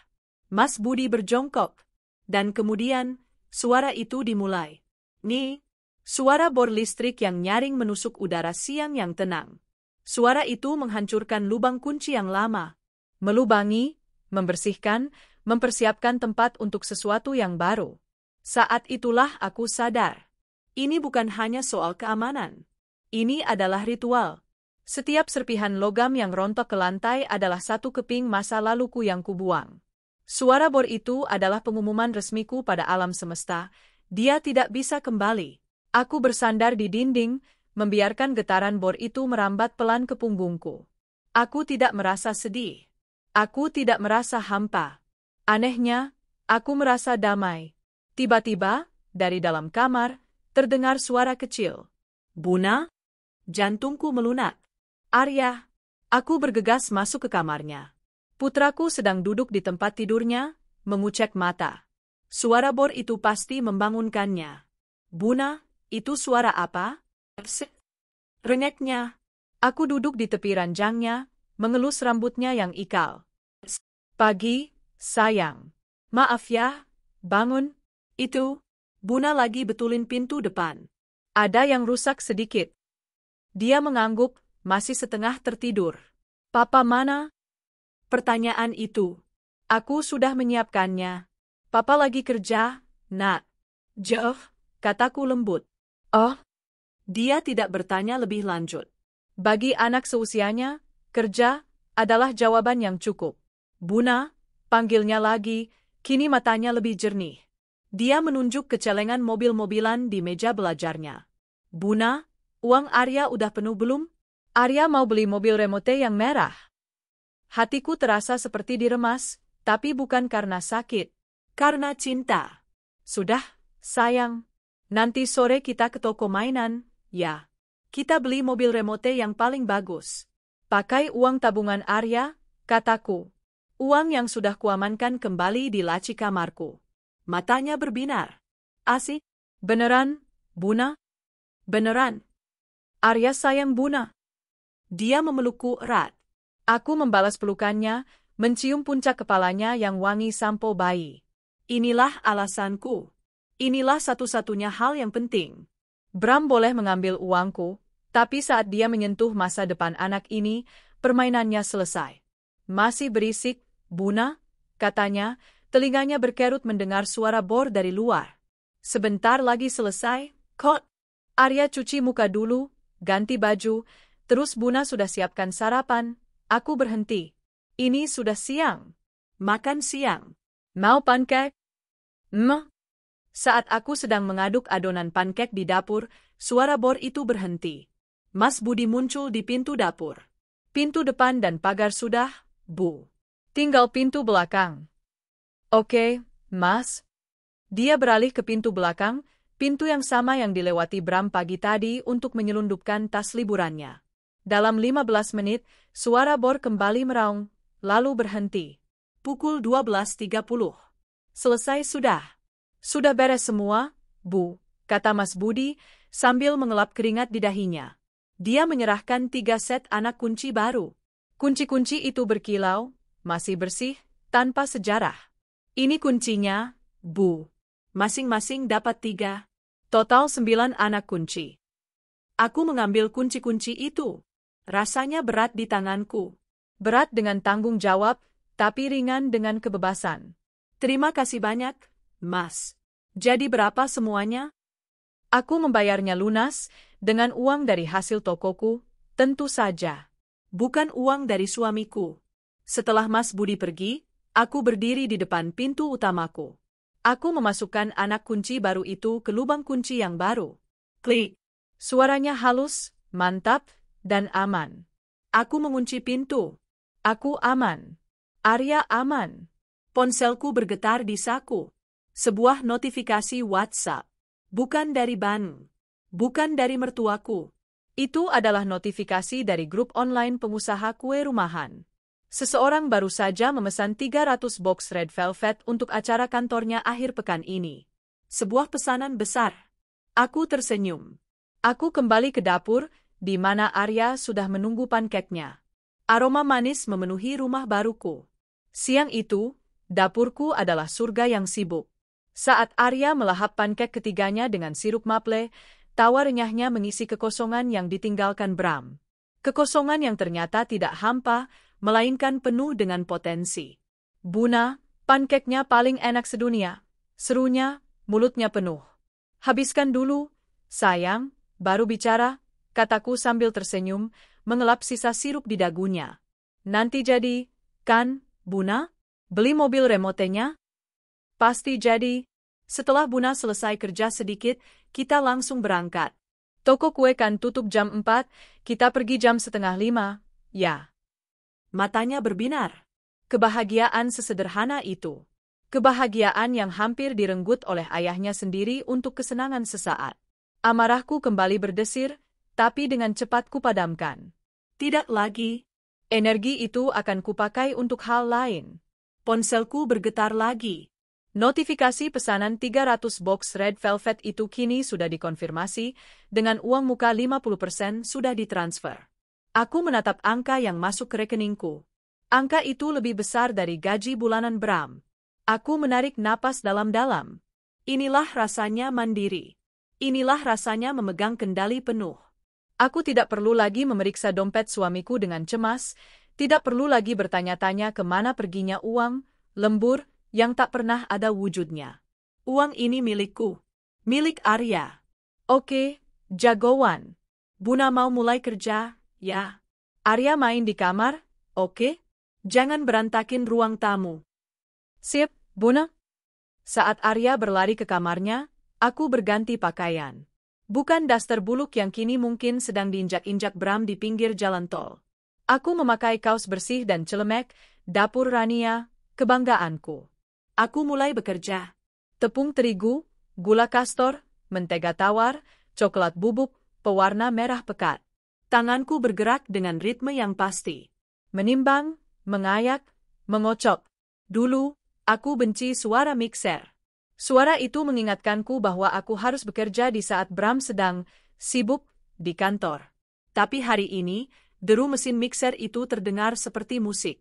Mas Budi berjongkok. Dan kemudian, suara itu dimulai. Nih, suara bor listrik yang nyaring menusuk udara siang yang tenang. Suara itu menghancurkan lubang kunci yang lama. Melubangi, membersihkan, mempersiapkan tempat untuk sesuatu yang baru. Saat itulah aku sadar. Ini bukan hanya soal keamanan. Ini adalah ritual. Setiap serpihan logam yang rontok ke lantai adalah satu keping masa laluku yang kubuang. Suara bor itu adalah pengumuman resmiku pada alam semesta. Dia tidak bisa kembali. Aku bersandar di dinding, membiarkan getaran bor itu merambat pelan ke punggungku. Aku tidak merasa sedih. Aku tidak merasa hampa. Anehnya, aku merasa damai. Tiba-tiba, dari dalam kamar, terdengar suara kecil. Buna? Jantungku melunak. Arya. Aku bergegas masuk ke kamarnya. Putraku sedang duduk di tempat tidurnya, mengucek mata. Suara bor itu pasti membangunkannya. Buna, itu suara apa? Renyeknya. Aku duduk di tepi ranjangnya, mengelus rambutnya yang ikal. Pagi, sayang. Maaf ya, bangun. Itu, Buna lagi betulin pintu depan. Ada yang rusak sedikit. Dia mengangguk, masih setengah tertidur. Papa mana? Pertanyaan itu. Aku sudah menyiapkannya. Papa lagi kerja, nak. Jauh, kataku lembut. Oh? Dia tidak bertanya lebih lanjut. Bagi anak seusianya, kerja adalah jawaban yang cukup. Buna, panggilnya lagi, kini matanya lebih jernih. Dia menunjuk ke celengan mobil-mobilan di meja belajarnya. Buna, uang Arya udah penuh belum? Arya mau beli mobil remote yang merah. Hatiku terasa seperti diremas, tapi bukan karena sakit. Karena cinta. Sudah, sayang. Nanti sore kita ke toko mainan, ya. Kita beli mobil remote yang paling bagus. Pakai uang tabungan Arya, kataku. Uang yang sudah kuamankan kembali di laci kamarku. Matanya berbinar. Asik? Beneran, Buna? Beneran. Arya sayang Buna. Dia memelukku erat. Aku membalas pelukannya, mencium puncak kepalanya yang wangi sampo bayi. Inilah alasanku. Inilah satu-satunya hal yang penting. Bram boleh mengambil uangku, tapi saat dia menyentuh masa depan anak ini, permainannya selesai. Masih berisik, Buna, katanya, telinganya berkerut mendengar suara bor dari luar. Sebentar lagi selesai, kok. Arya cuci muka dulu, ganti baju, terus Buna sudah siapkan sarapan. Aku berhenti. Ini sudah siang. Makan siang. Mau pancake? Saat aku sedang mengaduk adonan pancake di dapur, suara bor itu berhenti. Mas Budi muncul di pintu dapur. Pintu depan dan pagar sudah, Bu. Tinggal pintu belakang. Oke, Mas. Dia beralih ke pintu belakang, pintu yang sama yang dilewati Bram pagi tadi untuk menyelundupkan tas liburannya. Dalam 15 menit, suara bor kembali meraung, lalu berhenti. Pukul 12.30. Selesai sudah. Sudah beres semua, Bu, kata Mas Budi, sambil mengelap keringat di dahinya. Dia menyerahkan 3 set anak kunci baru. Kunci-kunci itu berkilau, masih bersih, tanpa sejarah. Ini kuncinya, Bu. Masing-masing dapat 3. Total 9 anak kunci. Aku mengambil kunci-kunci itu. Rasanya berat di tanganku. Berat dengan tanggung jawab, tapi ringan dengan kebebasan. Terima kasih banyak, Mas. Jadi berapa semuanya? Aku membayarnya lunas, dengan uang dari hasil tokoku, tentu saja. Bukan uang dari suamiku. Setelah Mas Budi pergi, aku berdiri di depan pintu utamaku. Aku memasukkan anak kunci baru itu ke lubang kunci yang baru. Klik. Suaranya halus, mantap, dan aman. Aku mengunci pintu. Aku aman. Arya aman. Ponselku bergetar di saku. Sebuah notifikasi WhatsApp. Bukan dari Ban. Bukan dari mertuaku. Itu adalah notifikasi dari grup online pengusaha kue rumahan. Seseorang baru saja memesan 300 box Red Velvet untuk acara kantornya akhir pekan ini. Sebuah pesanan besar. Aku tersenyum. Aku kembali ke dapur, di mana Arya sudah menunggu pancake-nya. Aroma manis memenuhi rumah baruku. Siang itu, dapurku adalah surga yang sibuk. Saat Arya melahap pankek ketiganya dengan sirup maple, tawa renyahnya mengisi kekosongan yang ditinggalkan Bram. Kekosongan yang ternyata tidak hampa, melainkan penuh dengan potensi. Buna, pankeknya paling enak sedunia. Serunya, mulutnya penuh. Habiskan dulu, sayang, baru bicara, kataku sambil tersenyum, mengelap sisa sirup di dagunya. Nanti jadi, kan, Buna? Beli mobil remotenya? Pasti jadi. Setelah Buna selesai kerja sedikit, kita langsung berangkat. Toko kue kan tutup jam 4, kita pergi jam 4:30, ya. Matanya berbinar. Kebahagiaan sesederhana itu. Kebahagiaan yang hampir direnggut oleh ayahnya sendiri untuk kesenangan sesaat. Amarahku kembali berdesir, tapi dengan cepat kupadamkan. Tidak lagi. Energi itu akan kupakai untuk hal lain. Ponselku bergetar lagi. Notifikasi pesanan 300 box Red Velvet itu kini sudah dikonfirmasi, dengan uang muka 50% sudah ditransfer. Aku menatap angka yang masuk ke rekeningku. Angka itu lebih besar dari gaji bulanan Bram. Aku menarik napas dalam-dalam. Inilah rasanya mandiri. Inilah rasanya memegang kendali penuh. Aku tidak perlu lagi memeriksa dompet suamiku dengan cemas, tidak perlu lagi bertanya-tanya kemana perginya uang, lembur, yang tak pernah ada wujudnya. Uang ini milikku. Milik Arya. Oke, jagoan. Buna mau mulai kerja, ya. Arya main di kamar, oke? Jangan berantakin ruang tamu. Sip, Buna. Saat Arya berlari ke kamarnya, aku berganti pakaian. Bukan daster buluk yang kini mungkin sedang diinjak-injak Bram di pinggir jalan tol. Aku memakai kaos bersih dan celemek, dapur Rania, kebanggaanku. Aku mulai bekerja. Tepung terigu, gula kastor, mentega tawar, coklat bubuk, pewarna merah pekat. Tanganku bergerak dengan ritme yang pasti. Menimbang, mengayak, mengocok. Dulu, aku benci suara mixer. Suara itu mengingatkanku bahwa aku harus bekerja di saat Bram sedang sibuk di kantor. Tapi hari ini, deru mesin mixer itu terdengar seperti musik.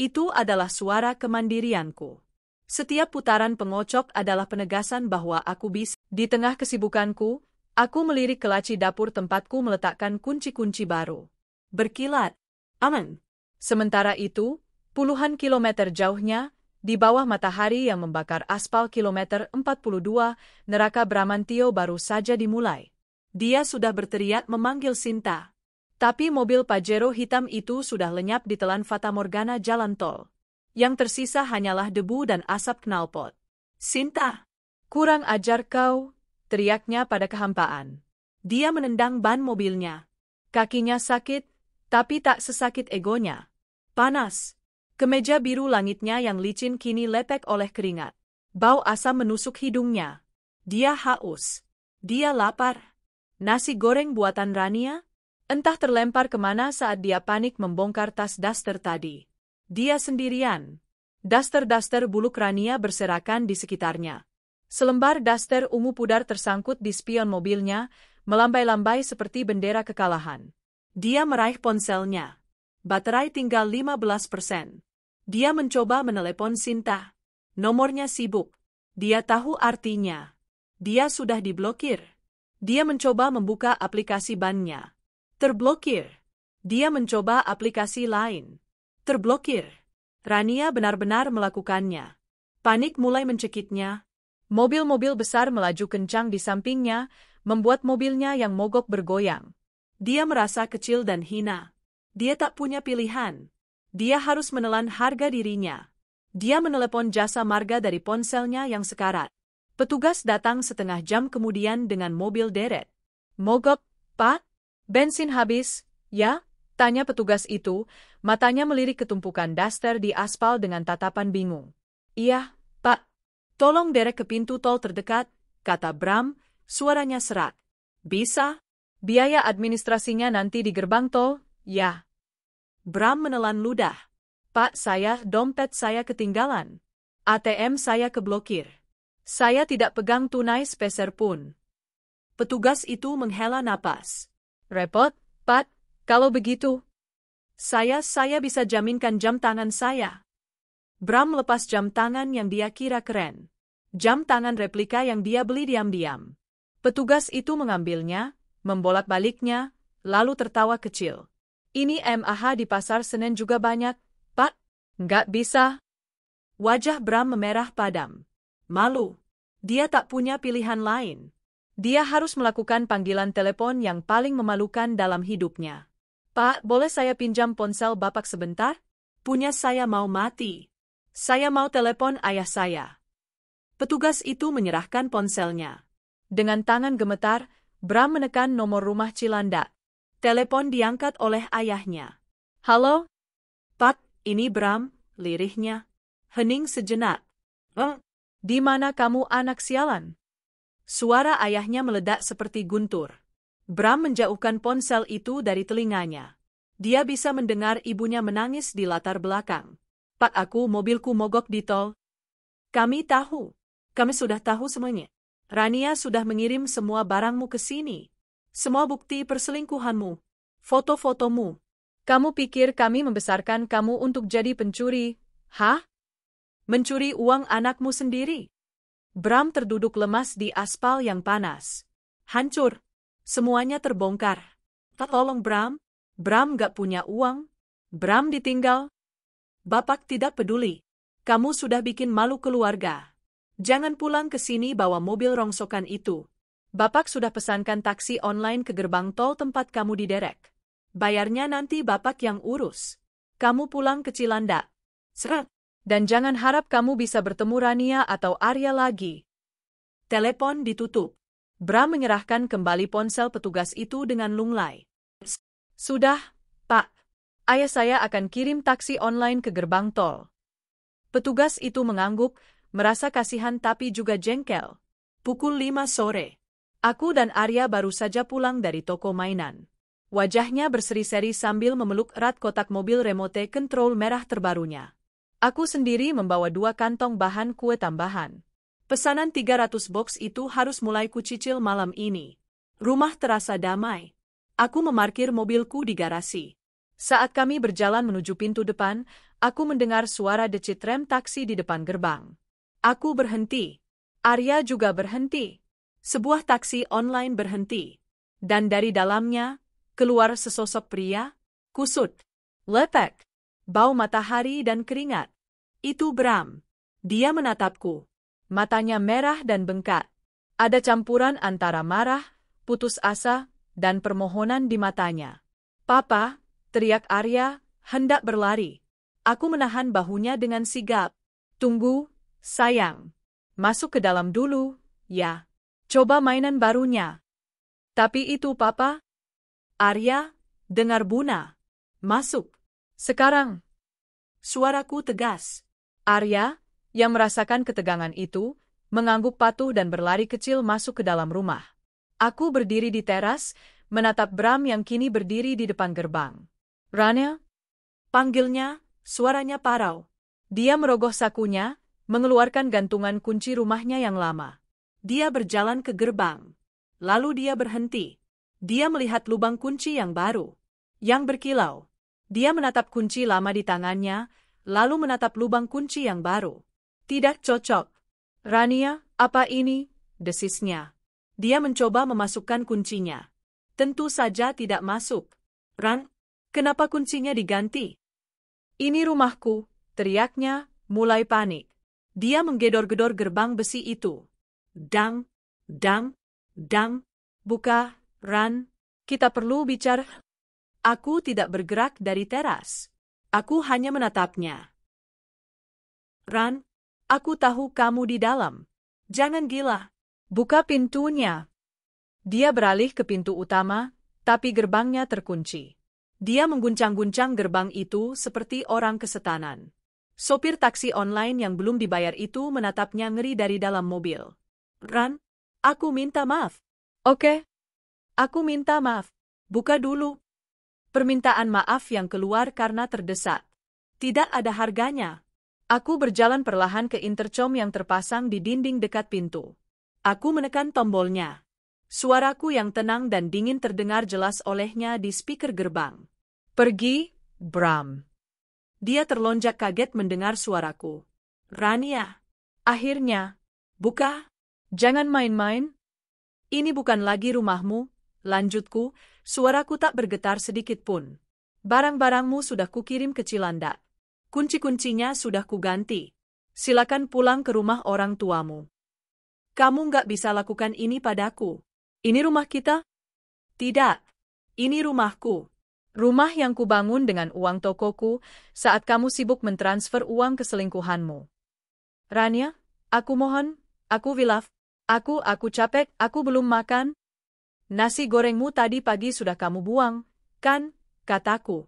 Itu adalah suara kemandirianku. Setiap putaran pengocok adalah penegasan bahwa aku bisa. Di tengah kesibukanku, aku melirik ke laci dapur tempatku meletakkan kunci-kunci baru. Berkilat. Aman. Sementara itu, puluhan kilometer jauhnya, di bawah matahari yang membakar aspal kilometer 42, neraka Bramantio baru saja dimulai. Dia sudah berteriak memanggil Sinta. Tapi mobil Pajero hitam itu sudah lenyap di telan fatamorgana jalan tol. Yang tersisa hanyalah debu dan asap knalpot. Sinta! Kurang ajar kau, teriaknya pada kehampaan. Dia menendang ban mobilnya. Kakinya sakit, tapi tak sesakit egonya. Panas. Kemeja biru langitnya yang licin kini lepek oleh keringat. Bau asam menusuk hidungnya. Dia haus. Dia lapar. Nasi goreng buatan Rania? Entah terlempar kemana saat dia panik membongkar tas daster tadi. Dia sendirian. Daster-daster buluk Rania berserakan di sekitarnya. Selembar daster ungu pudar tersangkut di spion mobilnya, melambai-lambai seperti bendera kekalahan. Dia meraih ponselnya. Baterai tinggal 15%. Dia mencoba menelepon Sinta. Nomornya sibuk. Dia tahu artinya. Dia sudah diblokir. Dia mencoba membuka aplikasi bannya. Terblokir. Dia mencoba aplikasi lain. Terblokir. Rania benar-benar melakukannya. Panik mulai mencekiknya. Mobil-mobil besar melaju kencang di sampingnya, membuat mobilnya yang mogok bergoyang. Dia merasa kecil dan hina. Dia tak punya pilihan. Dia harus menelan harga dirinya. Dia menelepon jasa marga dari ponselnya yang sekarat. Petugas datang setengah jam kemudian dengan mobil deret. Mogok, Pak? Bensin habis, ya? Tanya petugas itu, matanya melirik ketumpukan daster di aspal dengan tatapan bingung. Iya, Pak. Tolong derek ke pintu tol terdekat, kata Bram, suaranya serak. Bisa? Biaya administrasinya nanti di gerbang tol, ya. Bram menelan ludah. Pak, dompet saya ketinggalan. ATM saya keblokir. Saya tidak pegang tunai sepeser pun. Petugas itu menghela napas. Repot, Pak, kalau begitu. Saya bisa jaminkan jam tangan saya. Bram lepas jam tangan yang dia kira keren. Jam tangan replika yang dia beli diam-diam. Petugas itu mengambilnya, membolak-baliknya, lalu tertawa kecil. Ini MAH di pasar Senen juga banyak, Pak. Nggak bisa. Wajah Bram memerah padam. Malu. Dia tak punya pilihan lain. Dia harus melakukan panggilan telepon yang paling memalukan dalam hidupnya. Pak, boleh saya pinjam ponsel Bapak sebentar? Punya saya mau mati. Saya mau telepon ayah saya. Petugas itu menyerahkan ponselnya. Dengan tangan gemetar, Bram menekan nomor rumah Cilandak. Telepon diangkat oleh ayahnya. Halo? Pak, ini Bram, lirihnya. Hening sejenak. Di mana kamu anak sialan? Suara ayahnya meledak seperti guntur. Bram menjauhkan ponsel itu dari telinganya. Dia bisa mendengar ibunya menangis di latar belakang. Pak, mobilku mogok di tol. Kami tahu. Kami sudah tahu semuanya. Rania sudah mengirim semua barangmu ke sini. Semua bukti perselingkuhanmu. Foto-fotomu. Kamu pikir kami membesarkan kamu untuk jadi pencuri? Hah? Mencuri uang anakmu sendiri? Bram terduduk lemas di aspal yang panas. Hancur. Semuanya terbongkar. Tolong Bram. Bram gak punya uang. Bram ditinggal. Bapak tidak peduli. Kamu sudah bikin malu keluarga. Jangan pulang ke sini bawa mobil rongsokan itu. Bapak sudah pesankan taksi online ke gerbang tol tempat kamu diderek. Bayarnya nanti Bapak yang urus. Kamu pulang ke Cilandak. Seret. Dan jangan harap kamu bisa bertemu Rania atau Arya lagi. Telepon ditutup. Bram menyerahkan kembali ponsel petugas itu dengan lunglai. Sudah, Pak. Ayah saya akan kirim taksi online ke gerbang tol. Petugas itu mengangguk, merasa kasihan tapi juga jengkel. Pukul 5 sore. Aku dan Arya baru saja pulang dari toko mainan. Wajahnya berseri-seri sambil memeluk erat kotak mobil remote control merah terbarunya. Aku sendiri membawa 2 kantong bahan kue tambahan. Pesanan 300 box itu harus mulai kucicil malam ini. Rumah terasa damai. Aku memarkir mobilku di garasi. Saat kami berjalan menuju pintu depan, aku mendengar suara decit rem taksi di depan gerbang. Aku berhenti. Arya juga berhenti. Sebuah taksi online berhenti. Dan dari dalamnya, keluar sesosok pria, kusut, lepek, bau matahari dan keringat. Itu Bram. Dia menatapku. Matanya merah dan bengkak. Ada campuran antara marah, putus asa, dan permohonan di matanya. Papa, teriak Arya, hendak berlari. Aku menahan bahunya dengan sigap. Tunggu, sayang. Masuk ke dalam dulu, ya. Coba mainan barunya. Tapi itu Papa. Arya, dengar Buna. Masuk. Sekarang. Suaraku tegas. Arya, yang merasakan ketegangan itu, mengangguk patuh dan berlari kecil masuk ke dalam rumah. Aku berdiri di teras, menatap Bram yang kini berdiri di depan gerbang. Rania? Panggilnya, suaranya parau. Dia merogoh sakunya, mengeluarkan gantungan kunci rumahnya yang lama. Dia berjalan ke gerbang. Lalu dia berhenti. Dia melihat lubang kunci yang baru, yang berkilau. Dia menatap kunci lama di tangannya, lalu menatap lubang kunci yang baru. Tidak cocok. Rania, apa ini? Desisnya. Dia mencoba memasukkan kuncinya. Tentu saja tidak masuk. Ran, kenapa kuncinya diganti? Ini rumahku, teriaknya, mulai panik. Dia menggedor-gedor gerbang besi itu. Dang, dang, dang. Buka, Ran. Kita perlu bicara. Aku tidak bergerak dari teras. Aku hanya menatapnya. Ran, aku tahu kamu di dalam. Jangan gila. Buka pintunya. Dia beralih ke pintu utama, tapi gerbangnya terkunci. Dia mengguncang-guncang gerbang itu seperti orang kesetanan. Sopir taksi online yang belum dibayar itu menatapnya ngeri dari dalam mobil. Ran, aku minta maaf. Oke. Aku minta maaf. Buka dulu. Permintaan maaf yang keluar karena terdesak. Tidak ada harganya. Aku berjalan perlahan ke intercom yang terpasang di dinding dekat pintu. Aku menekan tombolnya. Suaraku yang tenang dan dingin terdengar jelas olehnya di speaker gerbang. Pergi, Bram. Dia terlonjak kaget mendengar suaraku. Rania. Akhirnya. Buka. Jangan main-main. Ini bukan lagi rumahmu, lanjutku, suaraku tak bergetar sedikit pun. Barang-barangmu sudah kukirim ke Cilandak. Kunci-kuncinya sudah kuganti. Silakan pulang ke rumah orang tuamu. Kamu nggak bisa lakukan ini padaku. Ini rumah kita? Tidak. Ini rumahku. Rumah yang kubangun dengan uang tokoku saat kamu sibuk mentransfer uang ke selingkuhanmu. Rania, aku mohon, aku Wilaf. Aku capek, aku belum makan. Nasi gorengmu tadi pagi sudah kamu buang, kan? Kataku.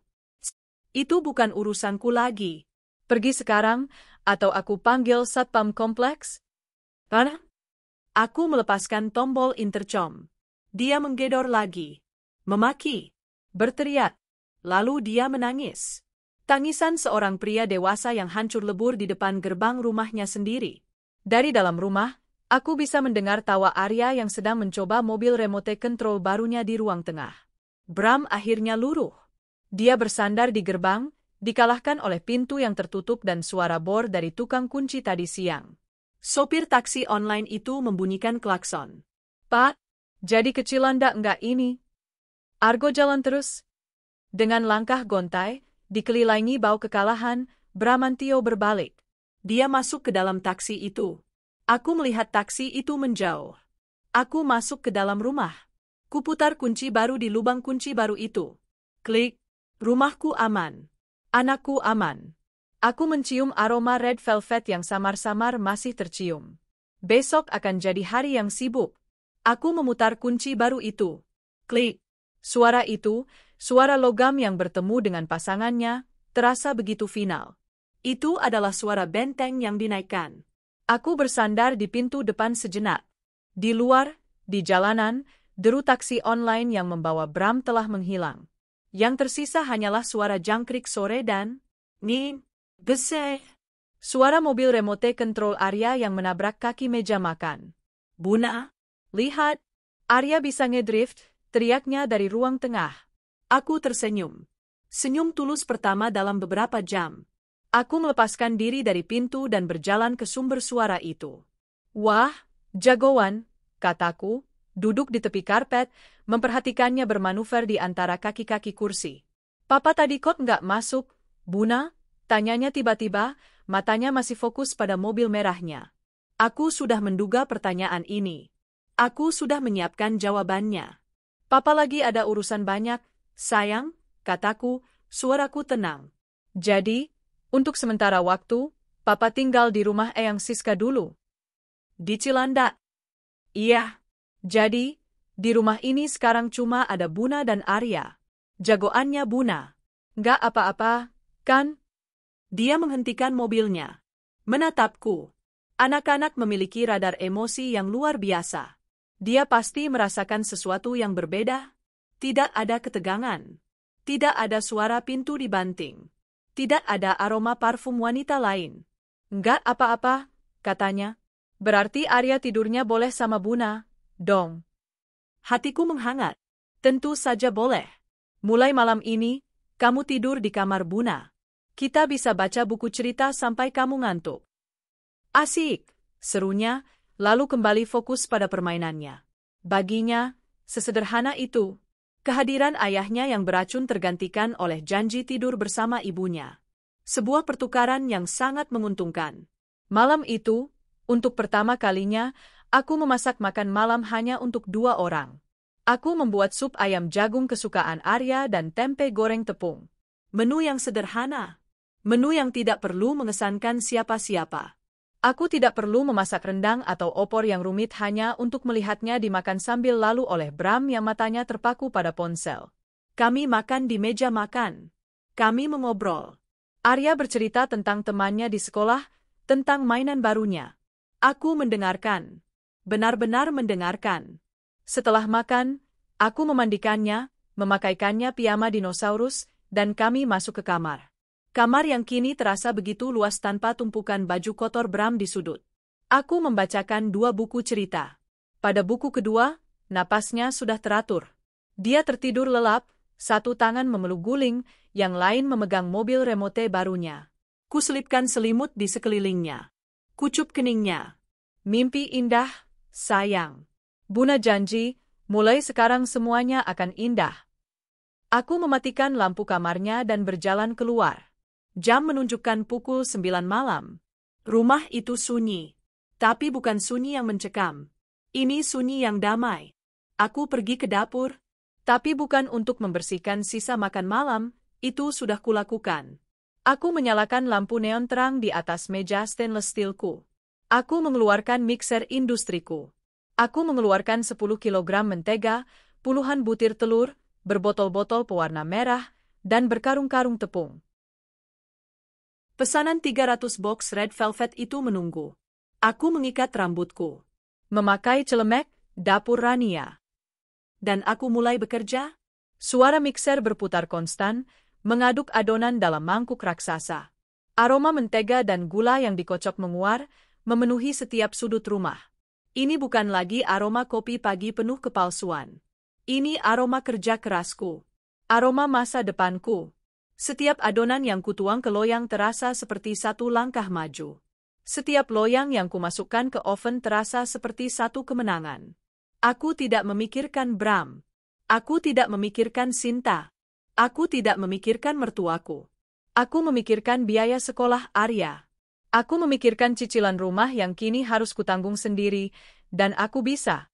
Itu bukan urusanku lagi. Pergi sekarang, atau aku panggil satpam kompleks. Rana? Aku melepaskan tombol intercom. Dia menggedor lagi. Memaki. Berteriak. Lalu dia menangis. Tangisan seorang pria dewasa yang hancur lebur di depan gerbang rumahnya sendiri. Dari dalam rumah, aku bisa mendengar tawa Arya yang sedang mencoba mobil remote control barunya di ruang tengah. Bram akhirnya luruh. Dia bersandar di gerbang, dikalahkan oleh pintu yang tertutup dan suara bor dari tukang kunci tadi siang. Sopir taksi online itu membunyikan klakson. Pak, jadi ke Cilandak enggak ini? Argo jalan terus. Dengan langkah gontai, dikelilingi bau kekalahan, Bramantio berbalik. Dia masuk ke dalam taksi itu. Aku melihat taksi itu menjauh. Aku masuk ke dalam rumah. Kuputar kunci baru di lubang kunci baru itu. Klik. Rumahku aman. Anakku aman. Aku mencium aroma red velvet yang samar-samar masih tercium. Besok akan jadi hari yang sibuk. Aku memutar kunci baru itu. Klik. Suara itu, suara logam yang bertemu dengan pasangannya, terasa begitu final. Itu adalah suara benteng yang dinaikkan. Aku bersandar di pintu depan sejenak. Di luar, di jalanan, deru taksi online yang membawa Bram telah menghilang. Yang tersisa hanyalah suara jangkrik sore dan besar. Suara mobil remote control Arya yang menabrak kaki meja makan. Buna, lihat, Arya bisa ngedrift, teriaknya dari ruang tengah. Aku tersenyum. Senyum tulus pertama dalam beberapa jam. Aku melepaskan diri dari pintu dan berjalan ke sumber suara itu. Wah, jagoan, kataku, duduk di tepi karpet, memperhatikannya bermanuver di antara kaki-kaki kursi. Papa tadi kok nggak masuk, Buna? Tanyanya tiba-tiba, matanya masih fokus pada mobil merahnya. Aku sudah menduga pertanyaan ini. Aku sudah menyiapkan jawabannya. Papa lagi ada urusan banyak, sayang, kataku, suaraku tenang. Jadi, untuk sementara waktu, Papa tinggal di rumah Eyang Siska dulu. Di Cilandak. Iya. Jadi, di rumah ini sekarang cuma ada Buna dan Arya. Jagoannya Buna. Nggak apa-apa, kan? Dia menghentikan mobilnya. Menatapku. Anak-anak memiliki radar emosi yang luar biasa. Dia pasti merasakan sesuatu yang berbeda. Tidak ada ketegangan. Tidak ada suara pintu dibanting. Tidak ada aroma parfum wanita lain. Nggak apa-apa, katanya. Berarti Arya tidurnya boleh sama Buna, dong. Hatiku menghangat. Tentu saja boleh. Mulai malam ini, kamu tidur di kamar Buna. Kita bisa baca buku cerita sampai kamu ngantuk. Asik, serunya, lalu kembali fokus pada permainannya. Baginya, sesederhana itu. Kehadiran ayahnya yang beracun tergantikan oleh janji tidur bersama ibunya. Sebuah pertukaran yang sangat menguntungkan. Malam itu, untuk pertama kalinya, aku memasak makan malam hanya untuk 2 orang. Aku membuat sup ayam jagung kesukaan Arya dan tempe goreng tepung. Menu yang sederhana. Menu yang tidak perlu mengesankan siapa-siapa. Aku tidak perlu memasak rendang atau opor yang rumit hanya untuk melihatnya dimakan sambil lalu oleh Bram yang matanya terpaku pada ponsel. Kami makan di meja makan. Kami mengobrol. Arya bercerita tentang temannya di sekolah, tentang mainan barunya. Aku mendengarkan. Benar-benar mendengarkan. Setelah makan, aku memandikannya, memakaikannya piyama dinosaurus, dan kami masuk ke kamar. Kamar yang kini terasa begitu luas tanpa tumpukan baju kotor Bram di sudut. Aku membacakan 2 buku cerita. Pada buku kedua, napasnya sudah teratur. Dia tertidur lelap, Satu tangan memeluk guling, yang lain memegang mobil remote barunya. Kuselipkan selimut di sekelilingnya. Kucup keningnya. Mimpi indah, sayang. Buna janji, mulai sekarang semuanya akan indah. Aku mematikan lampu kamarnya dan berjalan keluar. Jam menunjukkan pukul 9 malam. Rumah itu sunyi. Tapi bukan sunyi yang mencekam. Ini sunyi yang damai. Aku pergi ke dapur. Tapi bukan untuk membersihkan sisa makan malam, itu sudah kulakukan. Aku menyalakan lampu neon terang di atas meja stainless steelku. Aku mengeluarkan mixer industriku. Aku mengeluarkan 10 kilogram mentega, puluhan butir telur, berbotol-botol pewarna merah, dan berkarung-karung tepung. Pesanan 300 box red velvet itu menunggu. Aku mengikat rambutku. Memakai celemek, dapur Rania. Dan aku mulai bekerja. Suara mixer berputar konstan, mengaduk adonan dalam mangkuk raksasa. Aroma mentega dan gula yang dikocok menguar, memenuhi setiap sudut rumah. Ini bukan lagi aroma kopi pagi penuh kepalsuan. Ini aroma kerja kerasku. Aroma masa depanku. Setiap adonan yang kutuang ke loyang terasa seperti satu langkah maju. Setiap loyang yang kumasukkan ke oven terasa seperti satu kemenangan. Aku tidak memikirkan Bram. Aku tidak memikirkan Sinta. Aku tidak memikirkan mertuaku. Aku memikirkan biaya sekolah Arya. Aku memikirkan cicilan rumah yang kini harus kutanggung sendiri, dan aku bisa.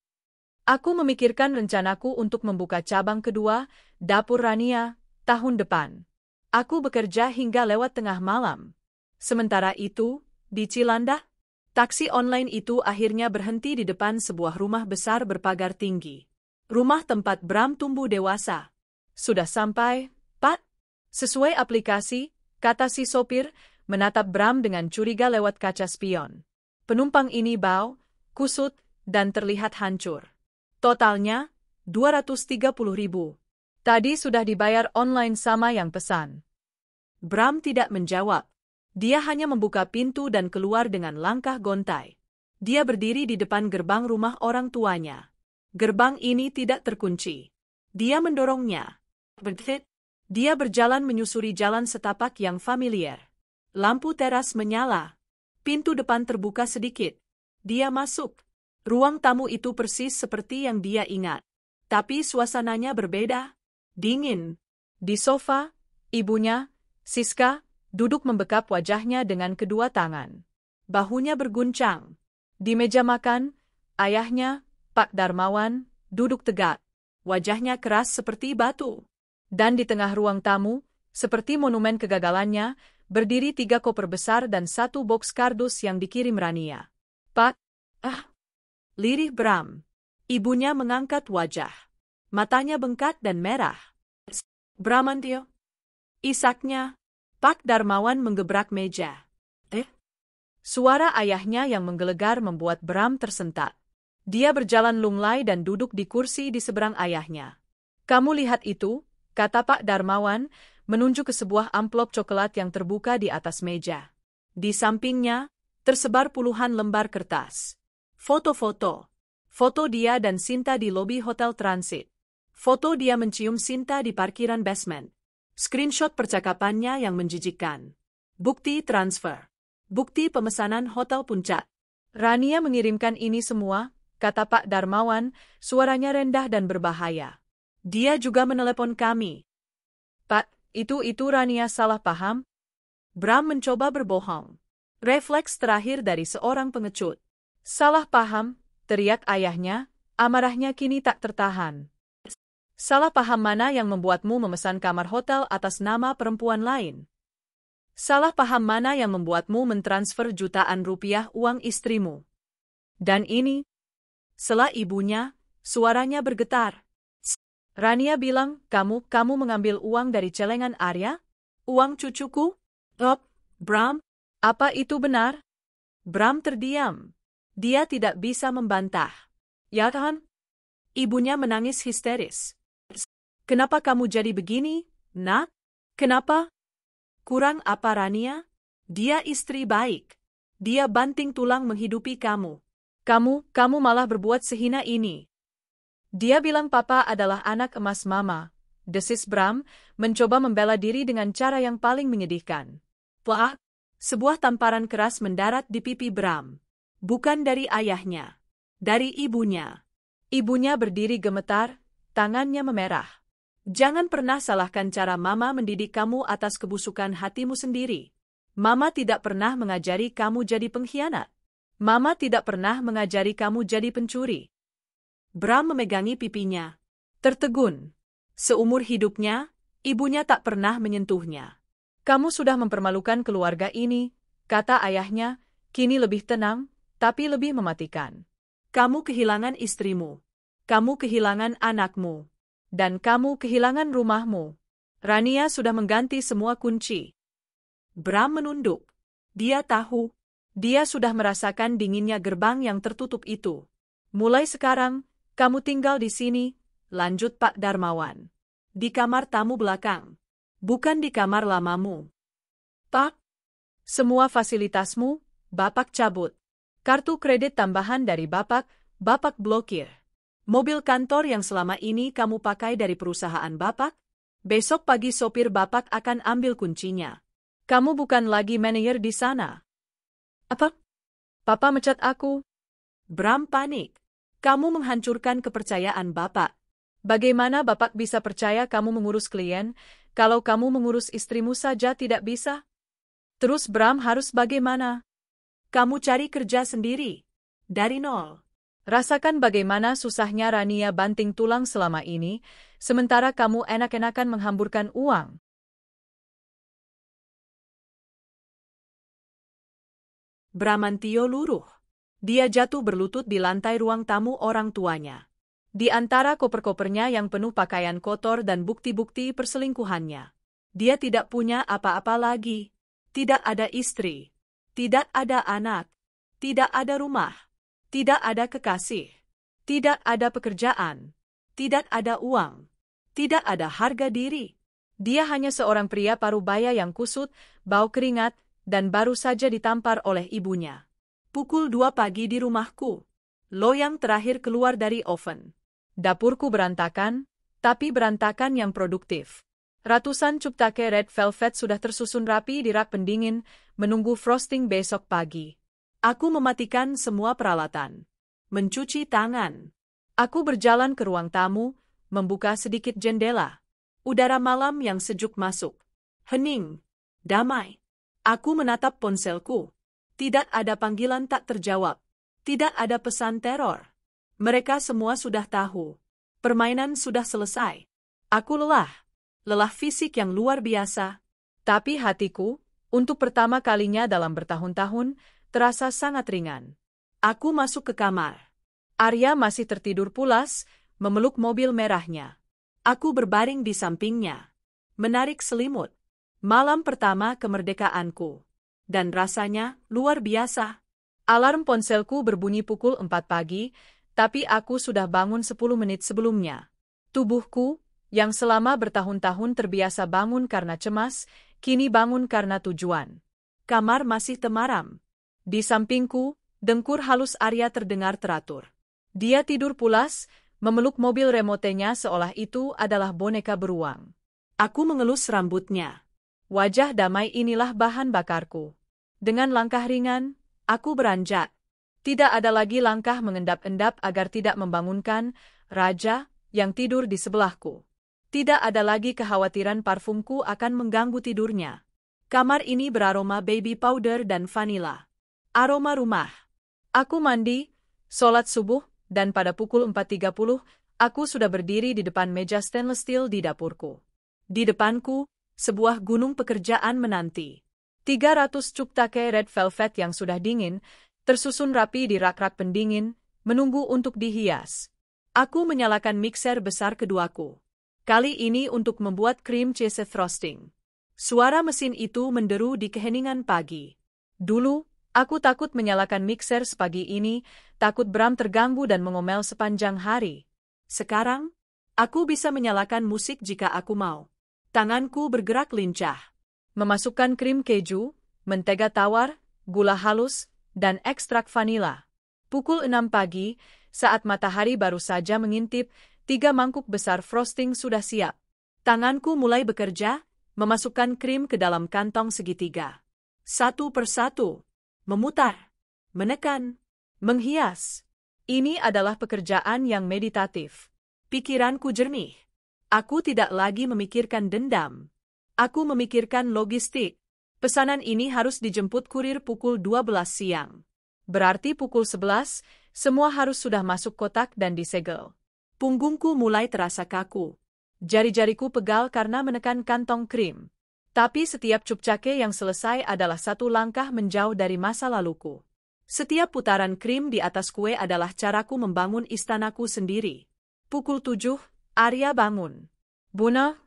Aku memikirkan rencanaku untuk membuka cabang kedua, dapur Rania, tahun depan. Aku bekerja hingga lewat tengah malam. Sementara itu, di Cilandak, taksi online itu akhirnya berhenti di depan sebuah rumah besar berpagar tinggi. Rumah tempat Bram tumbuh dewasa. Sudah sampai, Pak? Sesuai aplikasi, kata si sopir, menatap Bram dengan curiga lewat kaca spion. Penumpang ini bau, kusut, dan terlihat hancur. Totalnya, 230.000. Tadi sudah dibayar online sama yang pesan. Bram tidak menjawab. Dia hanya membuka pintu dan keluar dengan langkah gontai. Dia berdiri di depan gerbang rumah orang tuanya. Gerbang ini tidak terkunci. Dia mendorongnya. Dia berjalan menyusuri jalan setapak yang familiar. Lampu teras menyala. Pintu depan terbuka sedikit. Dia masuk. Ruang tamu itu persis seperti yang dia ingat. Tapi suasananya berbeda. Dingin. Di sofa, ibunya, Siska, duduk membekap wajahnya dengan kedua tangan. Bahunya berguncang. Di meja makan, ayahnya, Pak Darmawan, duduk tegak. Wajahnya keras seperti batu. Dan di tengah ruang tamu, seperti monumen kegagalannya, berdiri 3 koper besar dan 1 boks kardus yang dikirim Rania. Pak, lirih Bram. Ibunya mengangkat wajah. Matanya bengkak dan merah. Bramantio. Isaknya. Pak Darmawan menggebrak meja. Suara ayahnya yang menggelegar membuat Bram tersentak. Dia berjalan lunglai dan duduk di kursi di seberang ayahnya. Kamu lihat itu, kata Pak Darmawan, menunjuk ke sebuah amplop coklat yang terbuka di atas meja. Di sampingnya, tersebar puluhan lembar kertas. Foto-foto. Foto dia dan Sinta di lobi Hotel Transit. Foto dia mencium Sinta di parkiran basement. Screenshot percakapannya yang menjijikkan. Bukti transfer. Bukti pemesanan Hotel Puncak. Rania mengirimkan ini semua, kata Pak Darmawan, suaranya rendah dan berbahaya. Dia juga menelepon kami. Pak, itu Rania salah paham? Bram mencoba berbohong. Refleks terakhir dari seorang pengecut. Salah paham, teriak ayahnya, amarahnya kini tak tertahan. Salah paham mana yang membuatmu memesan kamar hotel atas nama perempuan lain? Salah paham mana yang membuatmu mentransfer jutaan rupiah uang istrimu? Dan ini, sela ibunya, suaranya bergetar. Rania bilang, kamu mengambil uang dari celengan Arya? Uang cucuku? Bram, apa itu benar? Bram terdiam. Dia tidak bisa membantah. Ya kan? Ibunya menangis histeris. Kenapa kamu jadi begini, nak? Kenapa? Kurang apa Rania? Dia istri baik. Dia banting tulang menghidupi kamu. Kamu malah berbuat sehina ini. Dia bilang papa adalah anak emas mama. desis Bram, mencoba membela diri dengan cara yang paling menyedihkan. Wah, sebuah tamparan keras mendarat di pipi Bram. Bukan dari ayahnya, dari ibunya. Ibunya berdiri gemetar, tangannya memerah. Jangan pernah salahkan cara Mama mendidik kamu atas kebusukan hatimu sendiri. Mama tidak pernah mengajari kamu jadi pengkhianat. Mama tidak pernah mengajari kamu jadi pencuri. Bram memegangi pipinya. Tertegun. Seumur hidupnya, ibunya tak pernah menyentuhnya. Kamu sudah mempermalukan keluarga ini, kata ayahnya, kini lebih tenang, tapi lebih mematikan. Kamu kehilangan istrimu. Kamu kehilangan anakmu. Dan kamu kehilangan rumahmu. Rania sudah mengganti semua kunci. Bram menunduk. Dia tahu. Dia sudah merasakan dinginnya gerbang yang tertutup itu. Mulai sekarang, kamu tinggal di sini, lanjut Pak Darmawan. Di kamar tamu belakang. Bukan di kamar lamamu. Pak, semua fasilitasmu, Bapak cabut. Kartu kredit tambahan dari Bapak blokir. Mobil kantor yang selama ini kamu pakai dari perusahaan Bapak, besok pagi sopir Bapak akan ambil kuncinya. Kamu bukan lagi manajer di sana. Apa? Papa mecat aku. Bram panik. Kamu menghancurkan kepercayaan Bapak. Bagaimana Bapak bisa percaya kamu mengurus klien, kalau kamu mengurus istrimu saja tidak bisa? Terus Bram harus bagaimana? Kamu cari kerja sendiri. Dari nol. Rasakan bagaimana susahnya Rania banting tulang selama ini, sementara kamu enak-enakan menghamburkan uang. Bramantio luruh. Dia jatuh berlutut di lantai ruang tamu orang tuanya. Di antara koper-kopernya yang penuh pakaian kotor dan bukti-bukti perselingkuhannya. Dia tidak punya apa-apa lagi. Tidak ada istri. Tidak ada anak. Tidak ada rumah. Tidak ada kekasih. Tidak ada pekerjaan. Tidak ada uang. Tidak ada harga diri. Dia hanya seorang pria parubaya yang kusut, bau keringat, dan baru saja ditampar oleh ibunya. Pukul 2 pagi di rumahku. Loyang terakhir keluar dari oven. Dapurku berantakan, tapi berantakan yang produktif. Ratusan cup take red velvet sudah tersusun rapi di rak pendingin, menunggu frosting besok pagi. Aku mematikan semua peralatan. Mencuci tangan. Aku berjalan ke ruang tamu, membuka sedikit jendela. Udara malam yang sejuk masuk. Hening. Damai. Aku menatap ponselku. Tidak ada panggilan tak terjawab. Tidak ada pesan teror. Mereka semua sudah tahu. Permainan sudah selesai. Aku lelah. Lelah fisik yang luar biasa. Tapi hatiku, untuk pertama kalinya dalam bertahun-tahun, terasa sangat ringan. Aku masuk ke kamar. Arya masih tertidur pulas, memeluk mobil merahnya. Aku berbaring di sampingnya. Menarik selimut. Malam pertama kemerdekaanku. Dan rasanya luar biasa. Alarm ponselku berbunyi pukul 4 pagi, tapi aku sudah bangun 10 menit sebelumnya. Tubuhku, yang selama bertahun-tahun terbiasa bangun karena cemas, kini bangun karena tujuan. Kamar masih temaram. Di sampingku, dengkur halus Arya terdengar teratur. Dia tidur pulas, memeluk mobil remotenya seolah itu adalah boneka beruang. Aku mengelus rambutnya. Wajah damai inilah bahan bakarku. Dengan langkah ringan, aku beranjak. Tidak ada lagi langkah mengendap-endap agar tidak membangunkan Raja yang tidur di sebelahku. Tidak ada lagi kekhawatiran parfumku akan mengganggu tidurnya. Kamar ini beraroma baby powder dan vanila. Aroma rumah. Aku mandi, sholat subuh, dan pada pukul 4.30, aku sudah berdiri di depan meja stainless steel di dapurku. Di depanku, sebuah gunung pekerjaan menanti. 300 cup take red velvet yang sudah dingin, tersusun rapi di rak-rak pendingin, menunggu untuk dihias. Aku menyalakan mixer besar keduaku. Kali ini untuk membuat cream cheese frosting. Suara mesin itu menderu di keheningan pagi. Dulu, aku takut menyalakan mixer sepagi ini, takut Bram terganggu dan mengomel sepanjang hari. Sekarang, aku bisa menyalakan musik jika aku mau. Tanganku bergerak lincah. Memasukkan krim keju, mentega tawar, gula halus, dan ekstrak vanila. Pukul 6 pagi, saat matahari baru saja mengintip, 3 mangkuk besar frosting sudah siap. Tanganku mulai bekerja, memasukkan krim ke dalam kantong segitiga. Satu persatu. Memutar. Menekan. Menghias. Ini adalah pekerjaan yang meditatif. Pikiranku jernih. Aku tidak lagi memikirkan dendam. Aku memikirkan logistik. Pesanan ini harus dijemput kurir pukul 12 siang. Berarti pukul 11, semua harus sudah masuk kotak dan disegel. Punggungku mulai terasa kaku. Jari-jariku pegal karena menekan kantong krim. Tapi setiap cupcake yang selesai adalah satu langkah menjauh dari masa laluku. Setiap putaran krim di atas kue adalah caraku membangun istanaku sendiri. Pukul 7, Arya bangun. Buna,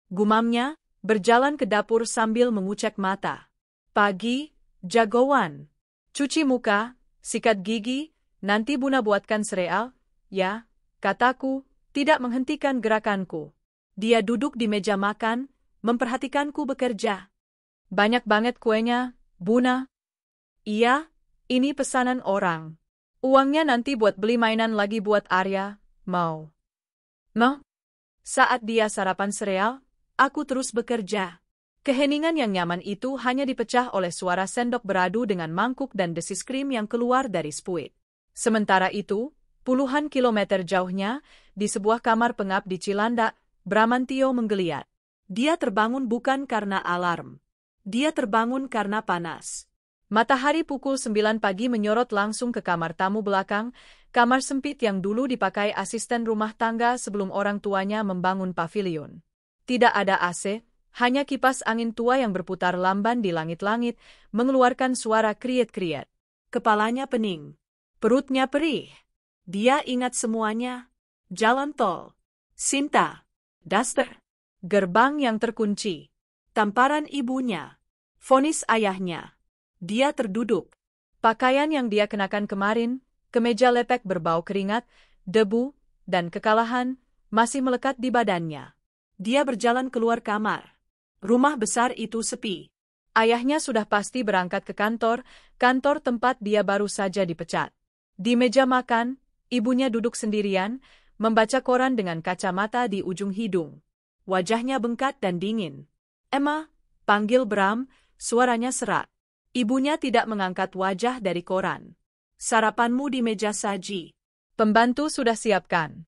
gumamnya, berjalan ke dapur sambil mengucek mata. Pagi, jagoan. Cuci muka, sikat gigi, nanti Buna buatkan sereal, ya, kataku, tidak menghentikan gerakanku. Dia duduk di meja makan, memperhatikanku bekerja. Banyak banget kuenya, Buna. Iya, ini pesanan orang. Uangnya nanti buat beli mainan lagi buat Arya, mau. Noh? Saat dia sarapan sereal, aku terus bekerja. Keheningan yang nyaman itu hanya dipecah oleh suara sendok beradu dengan mangkuk dan desis krim yang keluar dari spuit. Sementara itu, puluhan kilometer jauhnya, di sebuah kamar pengap di Cilandak, Bramantio menggeliat. Dia terbangun bukan karena alarm. Dia terbangun karena panas. Matahari pukul 9 pagi menyorot langsung ke kamar tamu belakang, kamar sempit yang dulu dipakai asisten rumah tangga sebelum orang tuanya membangun pavilion. Tidak ada AC, hanya kipas angin tua yang berputar lamban di langit-langit, mengeluarkan suara kriet-kriet. Kepalanya pening. Perutnya perih. Dia ingat semuanya. Jalan tol. Sinta. Daster. Gerbang yang terkunci. Tamparan ibunya. Vonis ayahnya. Dia terduduk. Pakaian yang dia kenakan kemarin, kemeja lepek berbau keringat, debu, dan kekalahan, masih melekat di badannya. Dia berjalan keluar kamar. Rumah besar itu sepi. Ayahnya sudah pasti berangkat ke kantor tempat dia baru saja dipecat. Di meja makan, ibunya duduk sendirian, membaca koran dengan kacamata di ujung hidung. Wajahnya bengkak dan dingin. Emma, panggil Bram, suaranya serak. Ibunya tidak mengangkat wajah dari koran. Sarapanmu di meja saji. Pembantu sudah siapkan.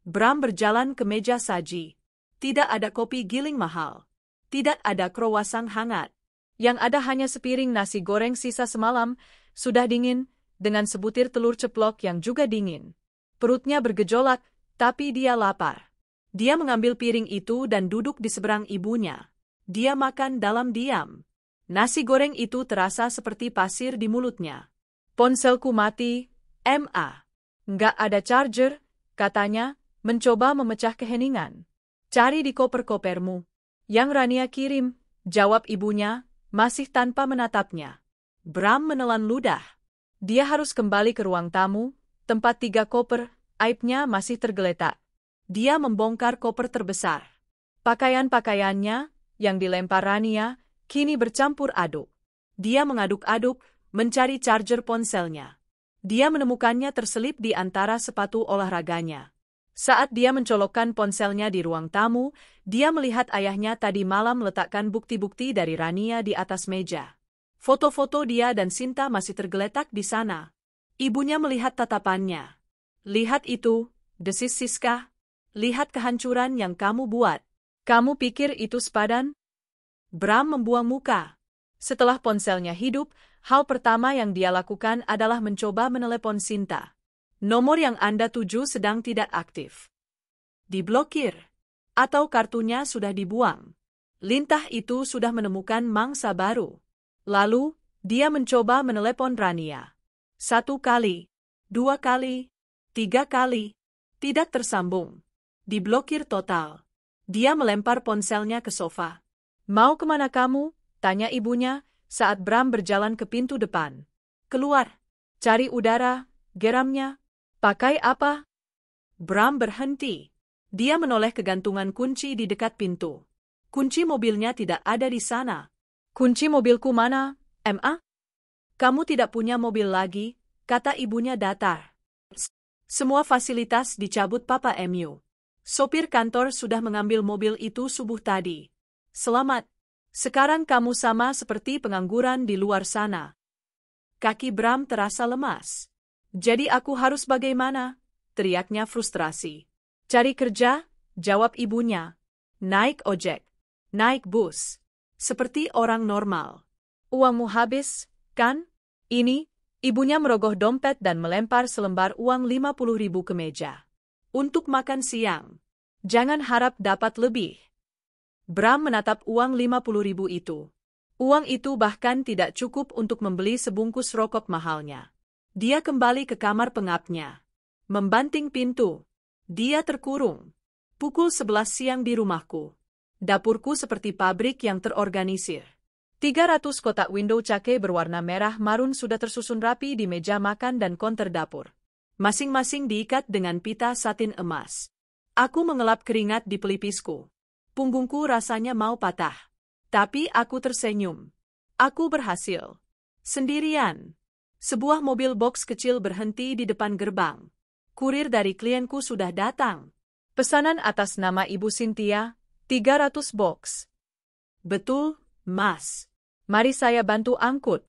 Bram berjalan ke meja saji. Tidak ada kopi giling mahal. Tidak ada krowasan hangat. Yang ada hanya sepiring nasi goreng sisa semalam, sudah dingin, dengan sebutir telur ceplok yang juga dingin. Perutnya bergejolak, tapi dia lapar. Dia mengambil piring itu dan duduk di seberang ibunya. Dia makan dalam diam. Nasi goreng itu terasa seperti pasir di mulutnya. Ponselku mati, Ma. Nggak ada charger, katanya, mencoba memecah keheningan. Cari di koper-kopermu. Yang Rania kirim, jawab ibunya, masih tanpa menatapnya. Bram menelan ludah. Dia harus kembali ke ruang tamu, tempat 3 koper, aibnya masih tergeletak. Dia membongkar koper terbesar. Pakaian-pakaiannya, yang dilempar Rania, kini bercampur aduk. Dia mengaduk-aduk, mencari charger ponselnya. Dia menemukannya terselip di antara sepatu olahraganya. Saat dia mencolokkan ponselnya di ruang tamu, dia melihat ayahnya tadi malam meletakkan bukti-bukti dari Rania di atas meja. Foto-foto dia dan Sinta masih tergeletak di sana. Ibunya melihat tatapannya. Lihat itu, desis Siska. Lihat kehancuran yang kamu buat. Kamu pikir itu sepadan? Bram membuang muka. Setelah ponselnya hidup, hal pertama yang dia lakukan adalah mencoba menelepon Sinta. Nomor yang Anda tuju sedang tidak aktif. Diblokir. Atau kartunya sudah dibuang. Lintah itu sudah menemukan mangsa baru. Lalu, dia mencoba menelepon Rania. 1 kali, 2 kali, 3 kali. Tidak tersambung. Diblokir total. Dia melempar ponselnya ke sofa. Mau kemana kamu? Tanya ibunya, saat Bram berjalan ke pintu depan. Keluar. Cari udara, geramnya. Pakai apa? Bram berhenti. Dia menoleh ke gantungan kunci di dekat pintu. Kunci mobilnya tidak ada di sana. Kunci mobilku mana, Ma? Kamu tidak punya mobil lagi, kata ibunya datar. Semua fasilitas dicabut Papa Mu. Sopir kantor sudah mengambil mobil itu subuh tadi. Selamat. Sekarang kamu sama seperti pengangguran di luar sana. Kaki Bram terasa lemas. Jadi aku harus bagaimana? Teriaknya frustrasi. Cari kerja, jawab ibunya. Naik ojek. Naik bus. Seperti orang normal. Uangmu habis, kan? Ini, ibunya merogoh dompet dan melempar selembar uang 50.000 ke meja. Untuk makan siang. Jangan harap dapat lebih. Bram menatap uang 50.000 itu. Uang itu bahkan tidak cukup untuk membeli sebungkus rokok mahalnya. Dia kembali ke kamar pengapnya. Membanting pintu. Dia terkurung. Pukul 11 siang di rumahku. Dapurku seperti pabrik yang terorganisir. 300 kotak window cake berwarna merah marun sudah tersusun rapi di meja makan dan konter dapur. Masing-masing diikat dengan pita satin emas. Aku mengelap keringat di pelipisku. Punggungku rasanya mau patah. Tapi aku tersenyum. Aku berhasil. Sendirian. Sebuah mobil box kecil berhenti di depan gerbang. Kurir dari klienku sudah datang. Pesanan atas nama Ibu Cynthia, 300 box. Betul, Mas. Mari saya bantu angkut.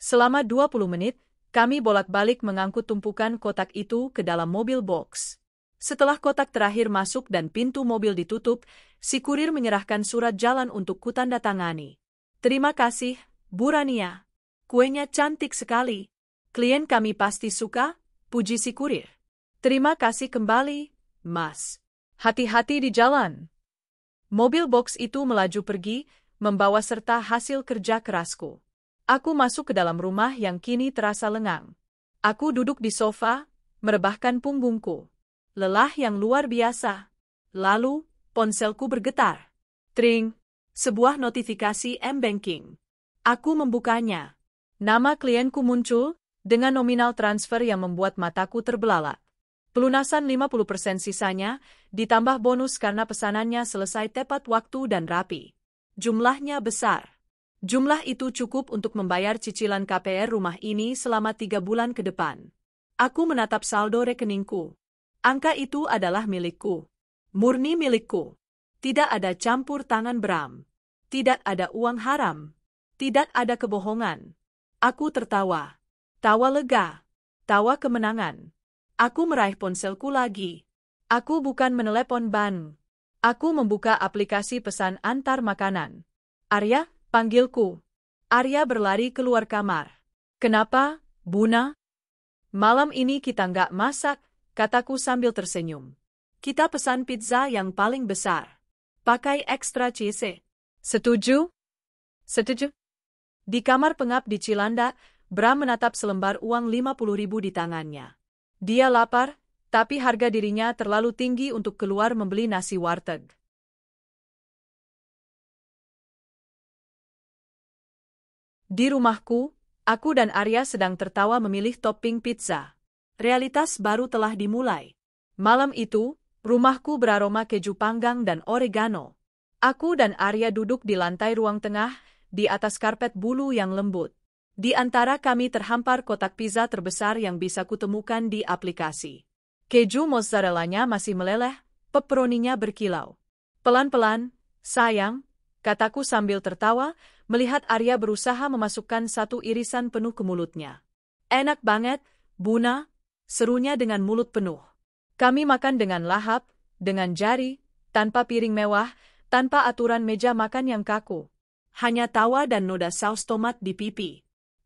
Selama 20 menit, kami bolak-balik mengangkut tumpukan kotak itu ke dalam mobil box. Setelah kotak terakhir masuk dan pintu mobil ditutup, si kurir menyerahkan surat jalan untuk kutandatangani. Terima kasih, Bu Rania. Kuenya cantik sekali. Klien kami pasti suka, puji si kurir. Terima kasih kembali, Mas. Hati-hati di jalan. Mobil box itu melaju pergi, membawa serta hasil kerja kerasku. Aku masuk ke dalam rumah yang kini terasa lengang. Aku duduk di sofa, merebahkan punggungku. Lelah yang luar biasa. Lalu, ponselku bergetar. Tring, sebuah notifikasi M-Banking. Aku membukanya. Nama klienku muncul, dengan nominal transfer yang membuat mataku terbelalak. Pelunasan 50% sisanya, ditambah bonus karena pesanannya selesai tepat waktu dan rapi. Jumlahnya besar. Jumlah itu cukup untuk membayar cicilan KPR rumah ini selama 3 bulan ke depan. Aku menatap saldo rekeningku. Angka itu adalah milikku. Murni milikku. Tidak ada campur tangan Bram. Tidak ada uang haram. Tidak ada kebohongan. Aku tertawa. Tawa lega. Tawa kemenangan. Aku meraih ponselku lagi. Aku bukan menelepon bank. Aku membuka aplikasi pesan antar makanan. Arya, panggilku. Arya berlari keluar kamar. Kenapa, Buna? Malam ini kita nggak masak, kataku sambil tersenyum. Kita pesan pizza yang paling besar. Pakai extra cheese. Setuju? Setuju? Di kamar pengap di Cilandak, Bram menatap selembar uang 50.000 di tangannya. Dia lapar, tapi harga dirinya terlalu tinggi untuk keluar membeli nasi warteg. Di rumahku, aku dan Arya sedang tertawa memilih topping pizza. Realitas baru telah dimulai. Malam itu, rumahku beraroma keju panggang dan oregano. Aku dan Arya duduk di lantai ruang tengah, di atas karpet bulu yang lembut. Di antara kami terhampar kotak pizza terbesar yang bisa kutemukan di aplikasi. Keju mozzarella-nya masih meleleh, pepperoni-nya berkilau. Pelan-pelan, sayang, kataku sambil tertawa, melihat Arya berusaha memasukkan satu irisan penuh ke mulutnya. Enak banget, Buna, serunya dengan mulut penuh. Kami makan dengan lahap, dengan jari, tanpa piring mewah, tanpa aturan meja makan yang kaku. Hanya tawa dan noda saus tomat di pipi.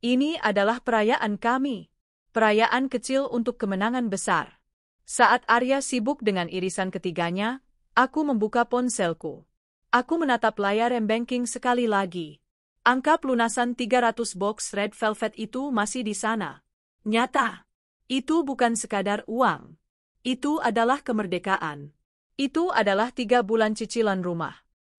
Ini adalah perayaan kami. Perayaan kecil untuk kemenangan besar. Saat Arya sibuk dengan irisan ketiganya, aku membuka ponselku. Aku menatap layar M-Banking sekali lagi. Angka pelunasan 300 box Red Velvet itu masih di sana. Nyata. Itu bukan sekadar uang. Itu adalah kemerdekaan. Itu adalah 3 bulan cicilan rumah.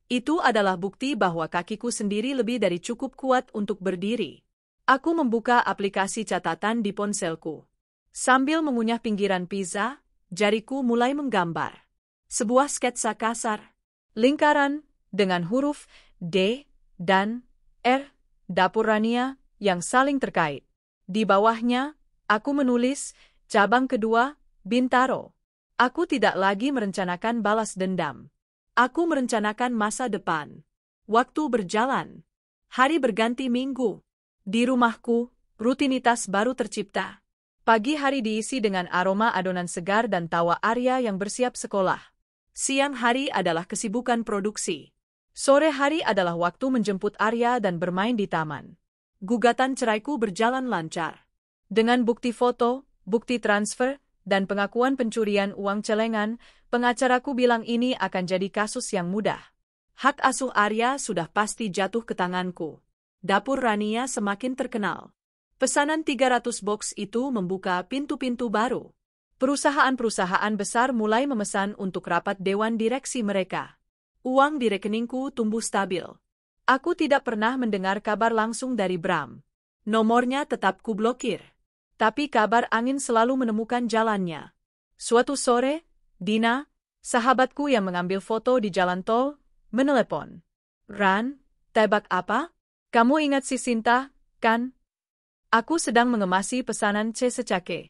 Itu adalah bukti bahwa kakiku sendiri lebih dari cukup kuat untuk berdiri. Aku membuka aplikasi catatan di ponselku. Sambil mengunyah pinggiran pizza, jariku mulai menggambar. Sebuah sketsa kasar. Lingkaran, dengan huruf D dan R, dapur Rania, yang saling terkait. Di bawahnya, aku menulis, cabang kedua, Bintaro. Aku tidak lagi merencanakan balas dendam. Aku merencanakan masa depan. Waktu berjalan. Hari berganti minggu. Di rumahku, rutinitas baru tercipta. Pagi hari diisi dengan aroma adonan segar dan tawa Arya yang bersiap sekolah. Siang hari adalah kesibukan produksi. Sore hari adalah waktu menjemput Arya dan bermain di taman. Gugatan ceraiku berjalan lancar. Dengan bukti foto, bukti transfer, dan pengakuan pencurian uang celengan, pengacaraku bilang ini akan jadi kasus yang mudah. Hak asuh Arya sudah pasti jatuh ke tanganku. Dapur Rania semakin terkenal. Pesanan 300 box itu membuka pintu-pintu baru. Perusahaan-perusahaan besar mulai memesan untuk rapat dewan direksi mereka. Uang di rekeningku tumbuh stabil. Aku tidak pernah mendengar kabar langsung dari Bram. Nomornya tetap kublokir. Tapi kabar angin selalu menemukan jalannya. Suatu sore, Dina, sahabatku yang mengambil foto di jalan tol, menelepon. Ran, tebak apa? Kamu ingat si Sinta, kan? Aku sedang mengemasi pesanan C secake.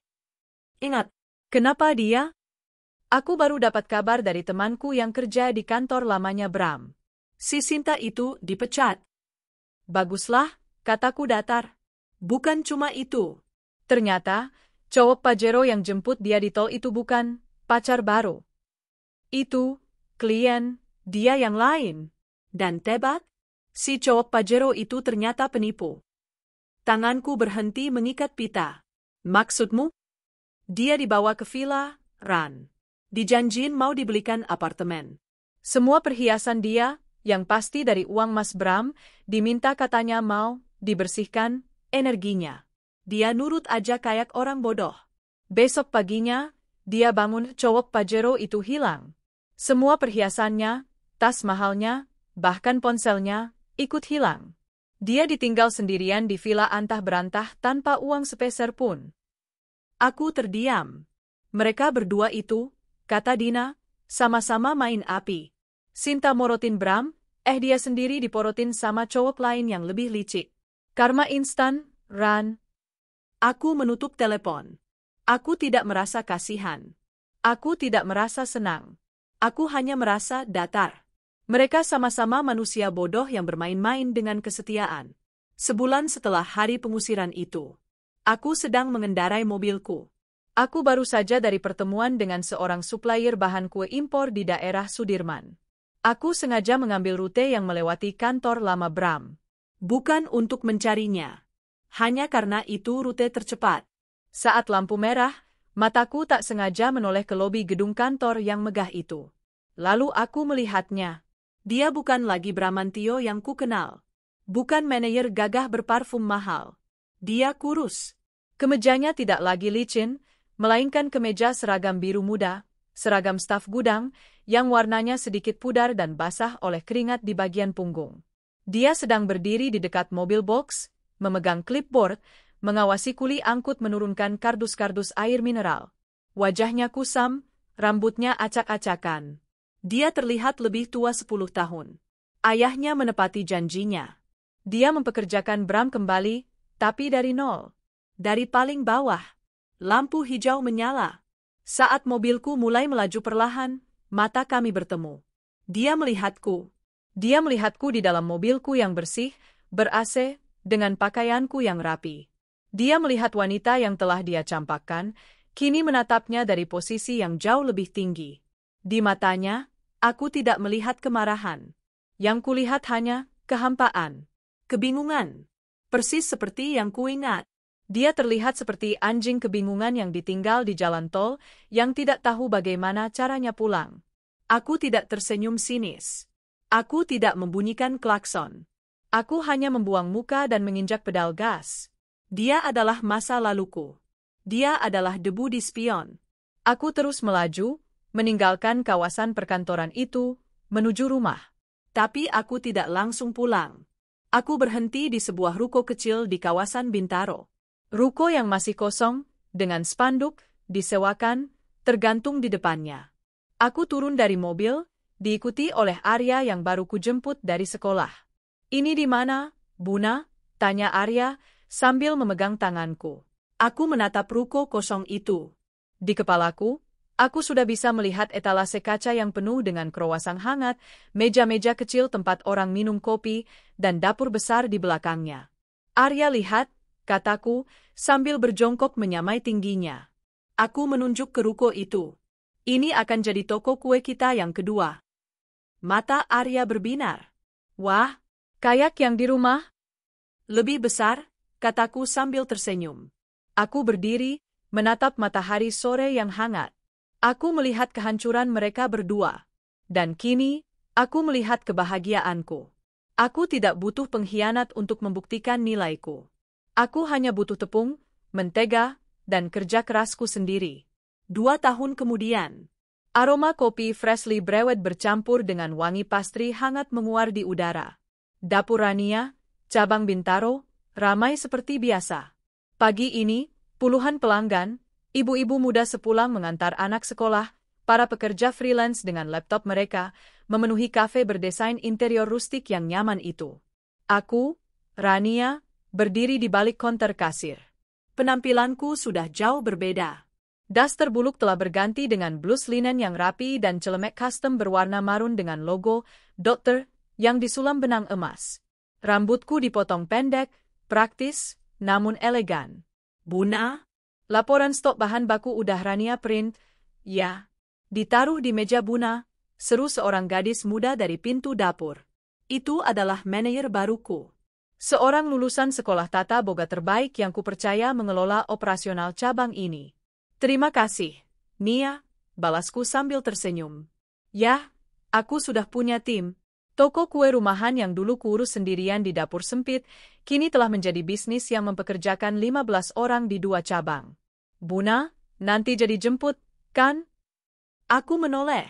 Ingat. Kenapa dia? Aku baru dapat kabar dari temanku yang kerja di kantor lamanya Bram. Si Sinta itu dipecat. Baguslah, kataku datar. Bukan cuma itu. Ternyata, cowok Pajero yang jemput dia di tol itu bukan pacar baru. Itu, klien, dia yang lain. Dan tebak, si cowok Pajero itu ternyata penipu. Tanganku berhenti mengikat pita. Maksudmu? Dia dibawa ke villa, Ran. Dijanjiin mau dibelikan apartemen. Semua perhiasan dia, yang pasti dari uang Mas Bram, diminta katanya mau dibersihkan energinya. Dia nurut aja kayak orang bodoh. Besok paginya, dia bangun cowok Pajero itu hilang. Semua perhiasannya, tas mahalnya, bahkan ponselnya, ikut hilang. Dia ditinggal sendirian di villa antah berantah tanpa uang sepeser pun. Aku terdiam. Mereka berdua itu, kata Dina, sama-sama main api. Sinta morotin Bram, dia sendiri diporotin sama cowok lain yang lebih licik. Karma instan, Ran. Aku menutup telepon. Aku tidak merasa kasihan. Aku tidak merasa senang. Aku hanya merasa datar. Mereka sama-sama manusia bodoh yang bermain-main dengan kesetiaan. Sebulan setelah hari pengusiran itu, aku sedang mengendarai mobilku. Aku baru saja dari pertemuan dengan seorang supplier bahan kue impor di daerah Sudirman. Aku sengaja mengambil rute yang melewati kantor lama Bram. Bukan untuk mencarinya. Hanya karena itu rute tercepat. Saat lampu merah, mataku tak sengaja menoleh ke lobi gedung kantor yang megah itu. Lalu aku melihatnya. Dia bukan lagi Bramantio yang kukenal. Bukan manajer gagah berparfum mahal. Dia kurus. Kemejanya tidak lagi licin, melainkan kemeja seragam biru muda, seragam staf gudang, yang warnanya sedikit pudar dan basah oleh keringat di bagian punggung. Dia sedang berdiri di dekat mobil box, memegang clipboard, mengawasi kuli angkut menurunkan kardus-kardus air mineral. Wajahnya kusam, rambutnya acak-acakan. Dia terlihat lebih tua 10 tahun. Ayahnya menepati janjinya. Dia mempekerjakan Bram kembali, tapi dari nol. Dari paling bawah. Lampu hijau menyala. Saat mobilku mulai melaju perlahan, mata kami bertemu. Dia melihatku. Dia melihatku di dalam mobilku yang bersih, ber-AC, dengan pakaianku yang rapi. Dia melihat wanita yang telah dia campakkan, kini menatapnya dari posisi yang jauh lebih tinggi. Di matanya, aku tidak melihat kemarahan. Yang kulihat hanya kehampaan, kebingungan. Persis seperti yang kuingat. Dia terlihat seperti anjing kebingungan yang ditinggal di jalan tol, yang tidak tahu bagaimana caranya pulang. Aku tidak tersenyum sinis. Aku tidak membunyikan klakson. Aku hanya membuang muka dan menginjak pedal gas. Dia adalah masa laluku. Dia adalah debu di spion. Aku terus melaju, meninggalkan kawasan perkantoran itu, menuju rumah. Tapi aku tidak langsung pulang. Aku berhenti di sebuah ruko kecil di kawasan Bintaro. Ruko yang masih kosong, dengan spanduk, disewakan, tergantung di depannya. Aku turun dari mobil, diikuti oleh Arya yang baru kujemput dari sekolah. "Ini di mana, Buna?" tanya Arya, sambil memegang tanganku. Aku menatap ruko kosong itu. Di kepalaku, Aku sudah bisa melihat etalase kaca yang penuh dengan krowasan hangat, meja-meja kecil tempat orang minum kopi, dan dapur besar di belakangnya. Arya, lihat, kataku, sambil berjongkok menyamai tingginya. Aku menunjuk ke ruko itu. Ini akan jadi toko kue kita yang kedua. Mata Arya berbinar. Wah, kayak yang di rumah? Lebih besar, kataku sambil tersenyum. Aku berdiri, menatap matahari sore yang hangat. Aku melihat kehancuran mereka berdua. Dan kini, aku melihat kebahagiaanku. Aku tidak butuh pengkhianat untuk membuktikan nilaiku. Aku hanya butuh tepung, mentega, dan kerja kerasku sendiri. 2 tahun kemudian, aroma kopi freshly brewed bercampur dengan wangi pastry hangat menguar di udara. Dapur Rania, cabang Bintaro, ramai seperti biasa. Pagi ini, puluhan pelanggan, ibu-ibu muda sepulang mengantar anak sekolah, para pekerja freelance dengan laptop mereka, memenuhi kafe berdesain interior rustik yang nyaman itu. Aku, Rania, berdiri di balik konter kasir. Penampilanku sudah jauh berbeda. Das terbuluk telah berganti dengan blus linen yang rapi dan celemek custom berwarna marun dengan logo Dokter yang disulam benang emas. Rambutku dipotong pendek, praktis, namun elegan. Buna? Laporan stok bahan baku udah Rania print. Ya. Ditaruh di meja Buna, seru seorang gadis muda dari pintu dapur. Itu adalah manajer baruku. Seorang lulusan sekolah tata boga terbaik yang kupercaya mengelola operasional cabang ini. Terima kasih, Nia, balasku sambil tersenyum. Yah, aku sudah punya tim. Toko kue rumahan yang dulu kuurus sendirian di dapur sempit, kini telah menjadi bisnis yang mempekerjakan 15 orang di 2 cabang. Buna, nanti jadi jemput, kan? Aku menoleh.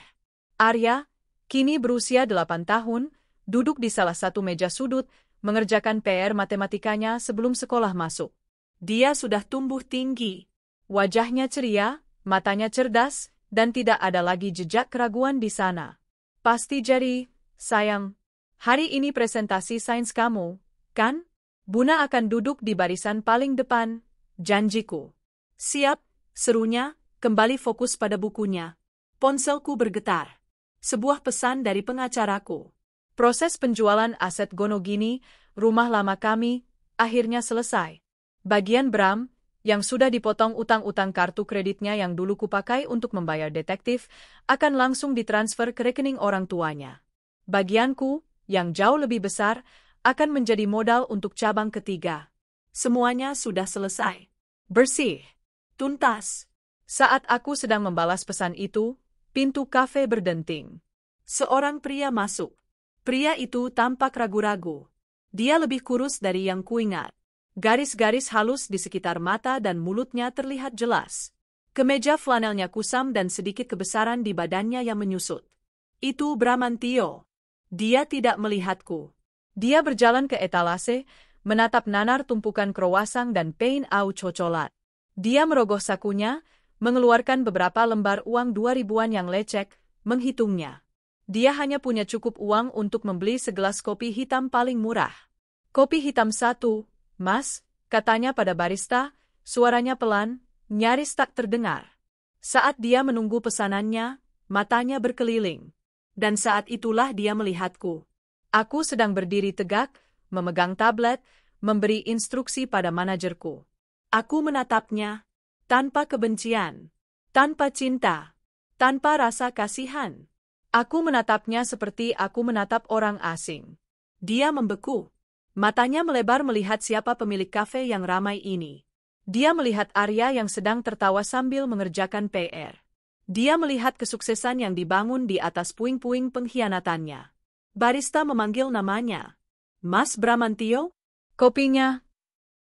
Arya, kini berusia 8 tahun, duduk di salah satu meja sudut, mengerjakan PR matematikanya sebelum sekolah masuk. Dia sudah tumbuh tinggi. Wajahnya ceria, matanya cerdas, dan tidak ada lagi jejak keraguan di sana. Pasti jadi... Sayang, hari ini presentasi sains kamu, kan? Buna akan duduk di barisan paling depan, janjiku. Siap, serunya, kembali fokus pada bukunya. Ponselku bergetar. Sebuah pesan dari pengacaraku. Proses penjualan aset Gonogini, rumah lama kami, akhirnya selesai. Bagian Bram, yang sudah dipotong utang-utang kartu kreditnya yang dulu kupakai untuk membayar detektif, akan langsung ditransfer ke rekening orang tuanya. Bagianku, yang jauh lebih besar, akan menjadi modal untuk cabang ketiga. Semuanya sudah selesai. Bersih. Tuntas. Saat aku sedang membalas pesan itu, pintu kafe berdenting. Seorang pria masuk. Pria itu tampak ragu-ragu. Dia lebih kurus dari yang kuingat. Garis-garis halus di sekitar mata dan mulutnya terlihat jelas. Kemeja flanelnya kusam dan sedikit kebesaran di badannya yang menyusut. Itu Bramantio. Dia tidak melihatku. Dia berjalan ke etalase, menatap nanar tumpukan krowasan dan pain au coklat. Dia merogoh sakunya, mengeluarkan beberapa lembar uang 2000-an yang lecek, menghitungnya. Dia hanya punya cukup uang untuk membeli segelas kopi hitam paling murah. Kopi hitam 1, Mas, katanya pada barista, suaranya pelan, nyaris tak terdengar. Saat dia menunggu pesanannya, matanya berkeliling. Dan saat itulah dia melihatku. Aku sedang berdiri tegak, memegang tablet, memberi instruksi pada manajerku. Aku menatapnya, tanpa kebencian, tanpa cinta, tanpa rasa kasihan. Aku menatapnya seperti aku menatap orang asing. Dia membeku. Matanya melebar melihat siapa pemilik kafe yang ramai ini. Dia melihat Arya yang sedang tertawa sambil mengerjakan PR. Dia melihat kesuksesan yang dibangun di atas puing-puing pengkhianatannya. Barista memanggil namanya. Mas Bramantio? Kopinya.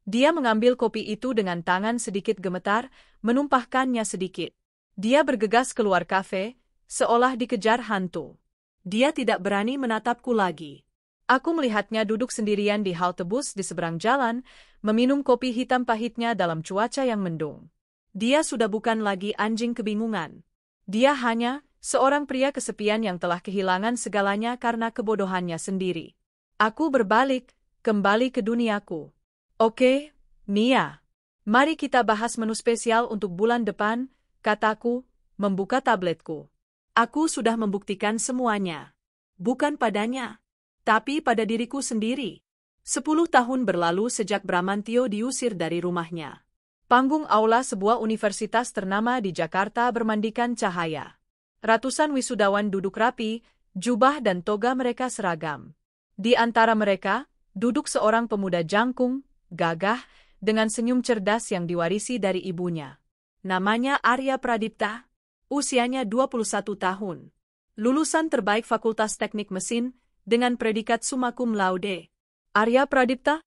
Dia mengambil kopi itu dengan tangan sedikit gemetar, menumpahkannya sedikit. Dia bergegas keluar kafe, seolah dikejar hantu. Dia tidak berani menatapku lagi. Aku melihatnya duduk sendirian di halte bus di seberang jalan, meminum kopi hitam pahitnya dalam cuaca yang mendung. Dia sudah bukan lagi anjing kebingungan. Dia hanya seorang pria kesepian yang telah kehilangan segalanya karena kebodohannya sendiri. Aku berbalik, kembali ke duniaku. Oke, Nia. Mari kita bahas menu spesial untuk bulan depan, kataku, membuka tabletku. Aku sudah membuktikan semuanya. Bukan padanya, tapi pada diriku sendiri. 10 tahun berlalu sejak Bramantio diusir dari rumahnya. Panggung aula sebuah universitas ternama di Jakarta bermandikan cahaya. Ratusan wisudawan duduk rapi, jubah dan toga mereka seragam. Di antara mereka, duduk seorang pemuda jangkung, gagah, dengan senyum cerdas yang diwarisi dari ibunya. Namanya Arya Pradipta, usianya 21 tahun. Lulusan terbaik Fakultas Teknik Mesin, dengan predikat summa cum laude. Arya Pradipta?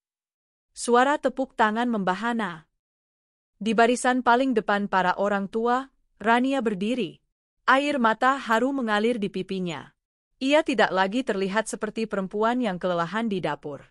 Suara tepuk tangan membahana. Di barisan paling depan para orang tua, Rania berdiri. Air mata haru mengalir di pipinya. Ia tidak lagi terlihat seperti perempuan yang kelelahan di dapur.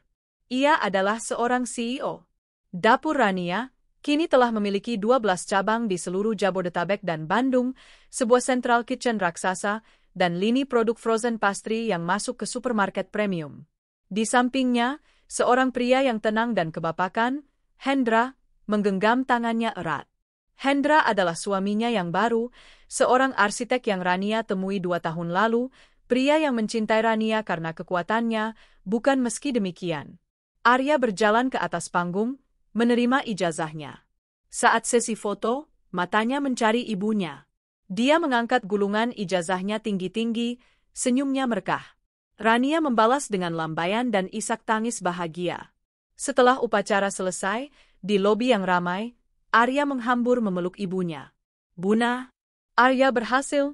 Ia adalah seorang CEO. Dapur Rania kini telah memiliki 12 cabang di seluruh Jabodetabek dan Bandung, sebuah central kitchen raksasa, dan lini produk frozen pastry yang masuk ke supermarket premium. Di sampingnya, seorang pria yang tenang dan kebapakan, Hendra, menggenggam tangannya erat. Hendra adalah suaminya yang baru, seorang arsitek yang Rania temui 2 tahun lalu, pria yang mencintai Rania karena kekuatannya, bukan meski demikian. Arya berjalan ke atas panggung, menerima ijazahnya. Saat sesi foto, matanya mencari ibunya. Dia mengangkat gulungan ijazahnya tinggi-tinggi, senyumnya merkah. Rania membalas dengan lambaian dan isak tangis bahagia. Setelah upacara selesai, di lobi yang ramai, Arya menghambur memeluk ibunya. "Buna, Arya berhasil.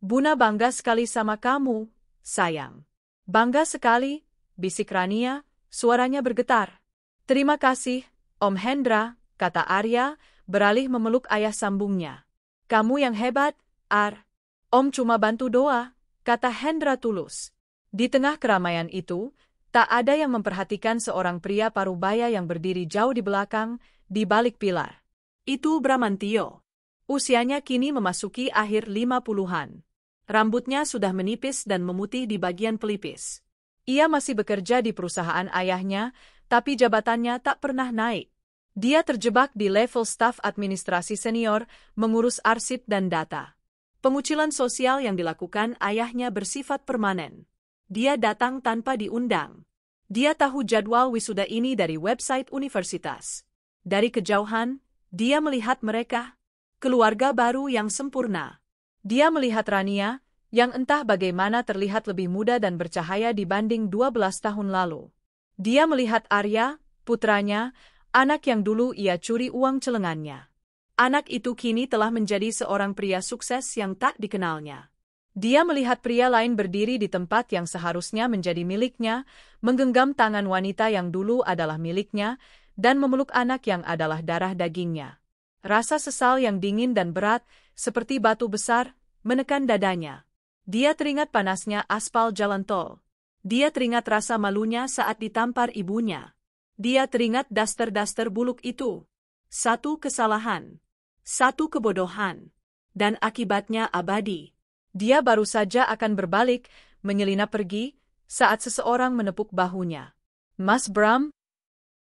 Buna bangga sekali sama kamu, sayang." "Bangga sekali," bisik Rania, suaranya bergetar. "Terima kasih, Om Hendra," kata Arya, beralih memeluk ayah sambungnya. "Kamu yang hebat, Ar." "Om cuma bantu doa," kata Hendra tulus. Di tengah keramaian itu, tak ada yang memperhatikan seorang pria parubaya yang berdiri jauh di belakang, di balik pilar. Itu Bramantio. Usianya kini memasuki akhir 50-an. Rambutnya sudah menipis dan memutih di bagian pelipis. Ia masih bekerja di perusahaan ayahnya, tapi jabatannya tak pernah naik. Dia terjebak di level staf administrasi senior, mengurus arsip dan data. Pengucilan sosial yang dilakukan ayahnya bersifat permanen. Dia datang tanpa diundang. Dia tahu jadwal wisuda ini dari website universitas. Dari kejauhan, dia melihat mereka, keluarga baru yang sempurna. Dia melihat Rania, yang entah bagaimana terlihat lebih muda dan bercahaya dibanding 12 tahun lalu. Dia melihat Arya, putranya, anak yang dulu ia curi uang celengannya. Anak itu kini telah menjadi seorang pria sukses yang tak dikenalnya. Dia melihat pria lain berdiri di tempat yang seharusnya menjadi miliknya, menggenggam tangan wanita yang dulu adalah miliknya, dan memeluk anak yang adalah darah dagingnya. Rasa sesal yang dingin dan berat, seperti batu besar, menekan dadanya. Dia teringat panasnya aspal jalan tol. Dia teringat rasa malunya saat ditampar ibunya. Dia teringat daster-daster buluk itu. Satu kesalahan, satu kebodohan, dan akibatnya abadi. Dia baru saja akan berbalik, menyelinap pergi, saat seseorang menepuk bahunya. "Mas Bram?"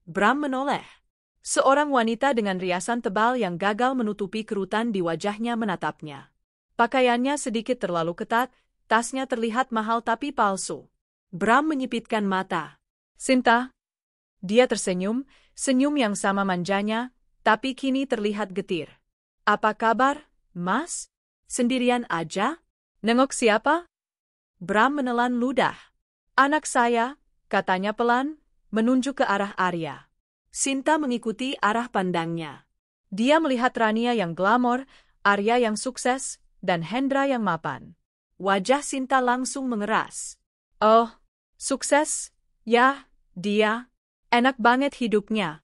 Bram menoleh. Seorang wanita dengan riasan tebal yang gagal menutupi kerutan di wajahnya menatapnya. Pakaiannya sedikit terlalu ketat, tasnya terlihat mahal tapi palsu. Bram menyipitkan mata. "Sinta?" Dia tersenyum, senyum yang sama manjanya, tapi kini terlihat getir. "Apa kabar, Mas? Sendirian aja?" "Nengok siapa?" Bram menelan ludah. "Anak saya," katanya pelan, menunjuk ke arah Arya. Sinta mengikuti arah pandangnya. Dia melihat Rania yang glamor, Arya yang sukses, dan Hendra yang mapan. Wajah Sinta langsung mengeras. "Oh, sukses? Ya, dia. Enak banget hidupnya."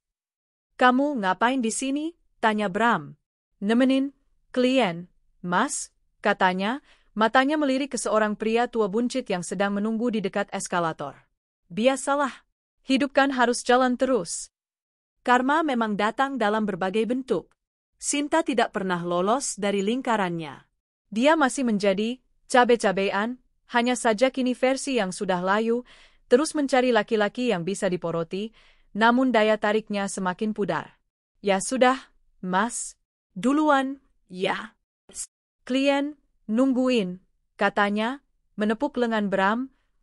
"Kamu ngapain di sini?" tanya Bram. "Nemenin klien, Mas," katanya, matanya melirik ke seorang pria tua buncit yang sedang menunggu di dekat eskalator. "Biasalah, hidup kan harus jalan terus." Karma memang datang dalam berbagai bentuk. Sinta tidak pernah lolos dari lingkarannya. Dia masih menjadi cabe-cabean, hanya saja kini versi yang sudah layu, terus mencari laki-laki yang bisa diporoti, namun daya tariknya semakin pudar. "Ya sudah, Mas. Duluan, ya." Klien, nungguin, katanya, menepuk lengan Bram,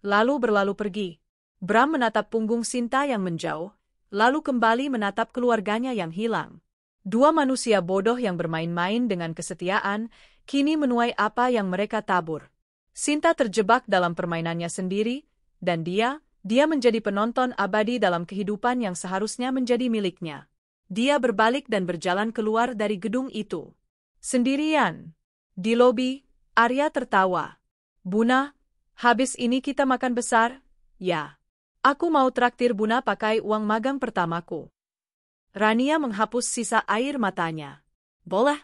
lalu berlalu pergi. Bram menatap punggung Sinta yang menjauh, lalu kembali menatap keluarganya yang hilang. Dua manusia bodoh yang bermain-main dengan kesetiaan, kini menuai apa yang mereka tabur. Sinta terjebak dalam permainannya sendiri, dan dia menjadi penonton abadi dalam kehidupan yang seharusnya menjadi miliknya. Dia berbalik dan berjalan keluar dari gedung itu. Sendirian. Di lobi, Arya tertawa. Buna, habis ini kita makan besar? Ya. Aku mau traktir Buna pakai uang magang pertamaku. Rania menghapus sisa air matanya. Boleh.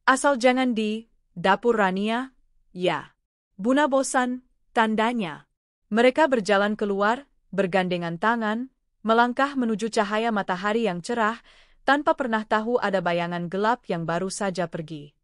Asal jangan di dapur Rania. Ya. Buna bosan, tandanya. Mereka berjalan keluar, bergandengan tangan, melangkah menuju cahaya matahari yang cerah, tanpa pernah tahu ada bayangan gelap yang baru saja pergi.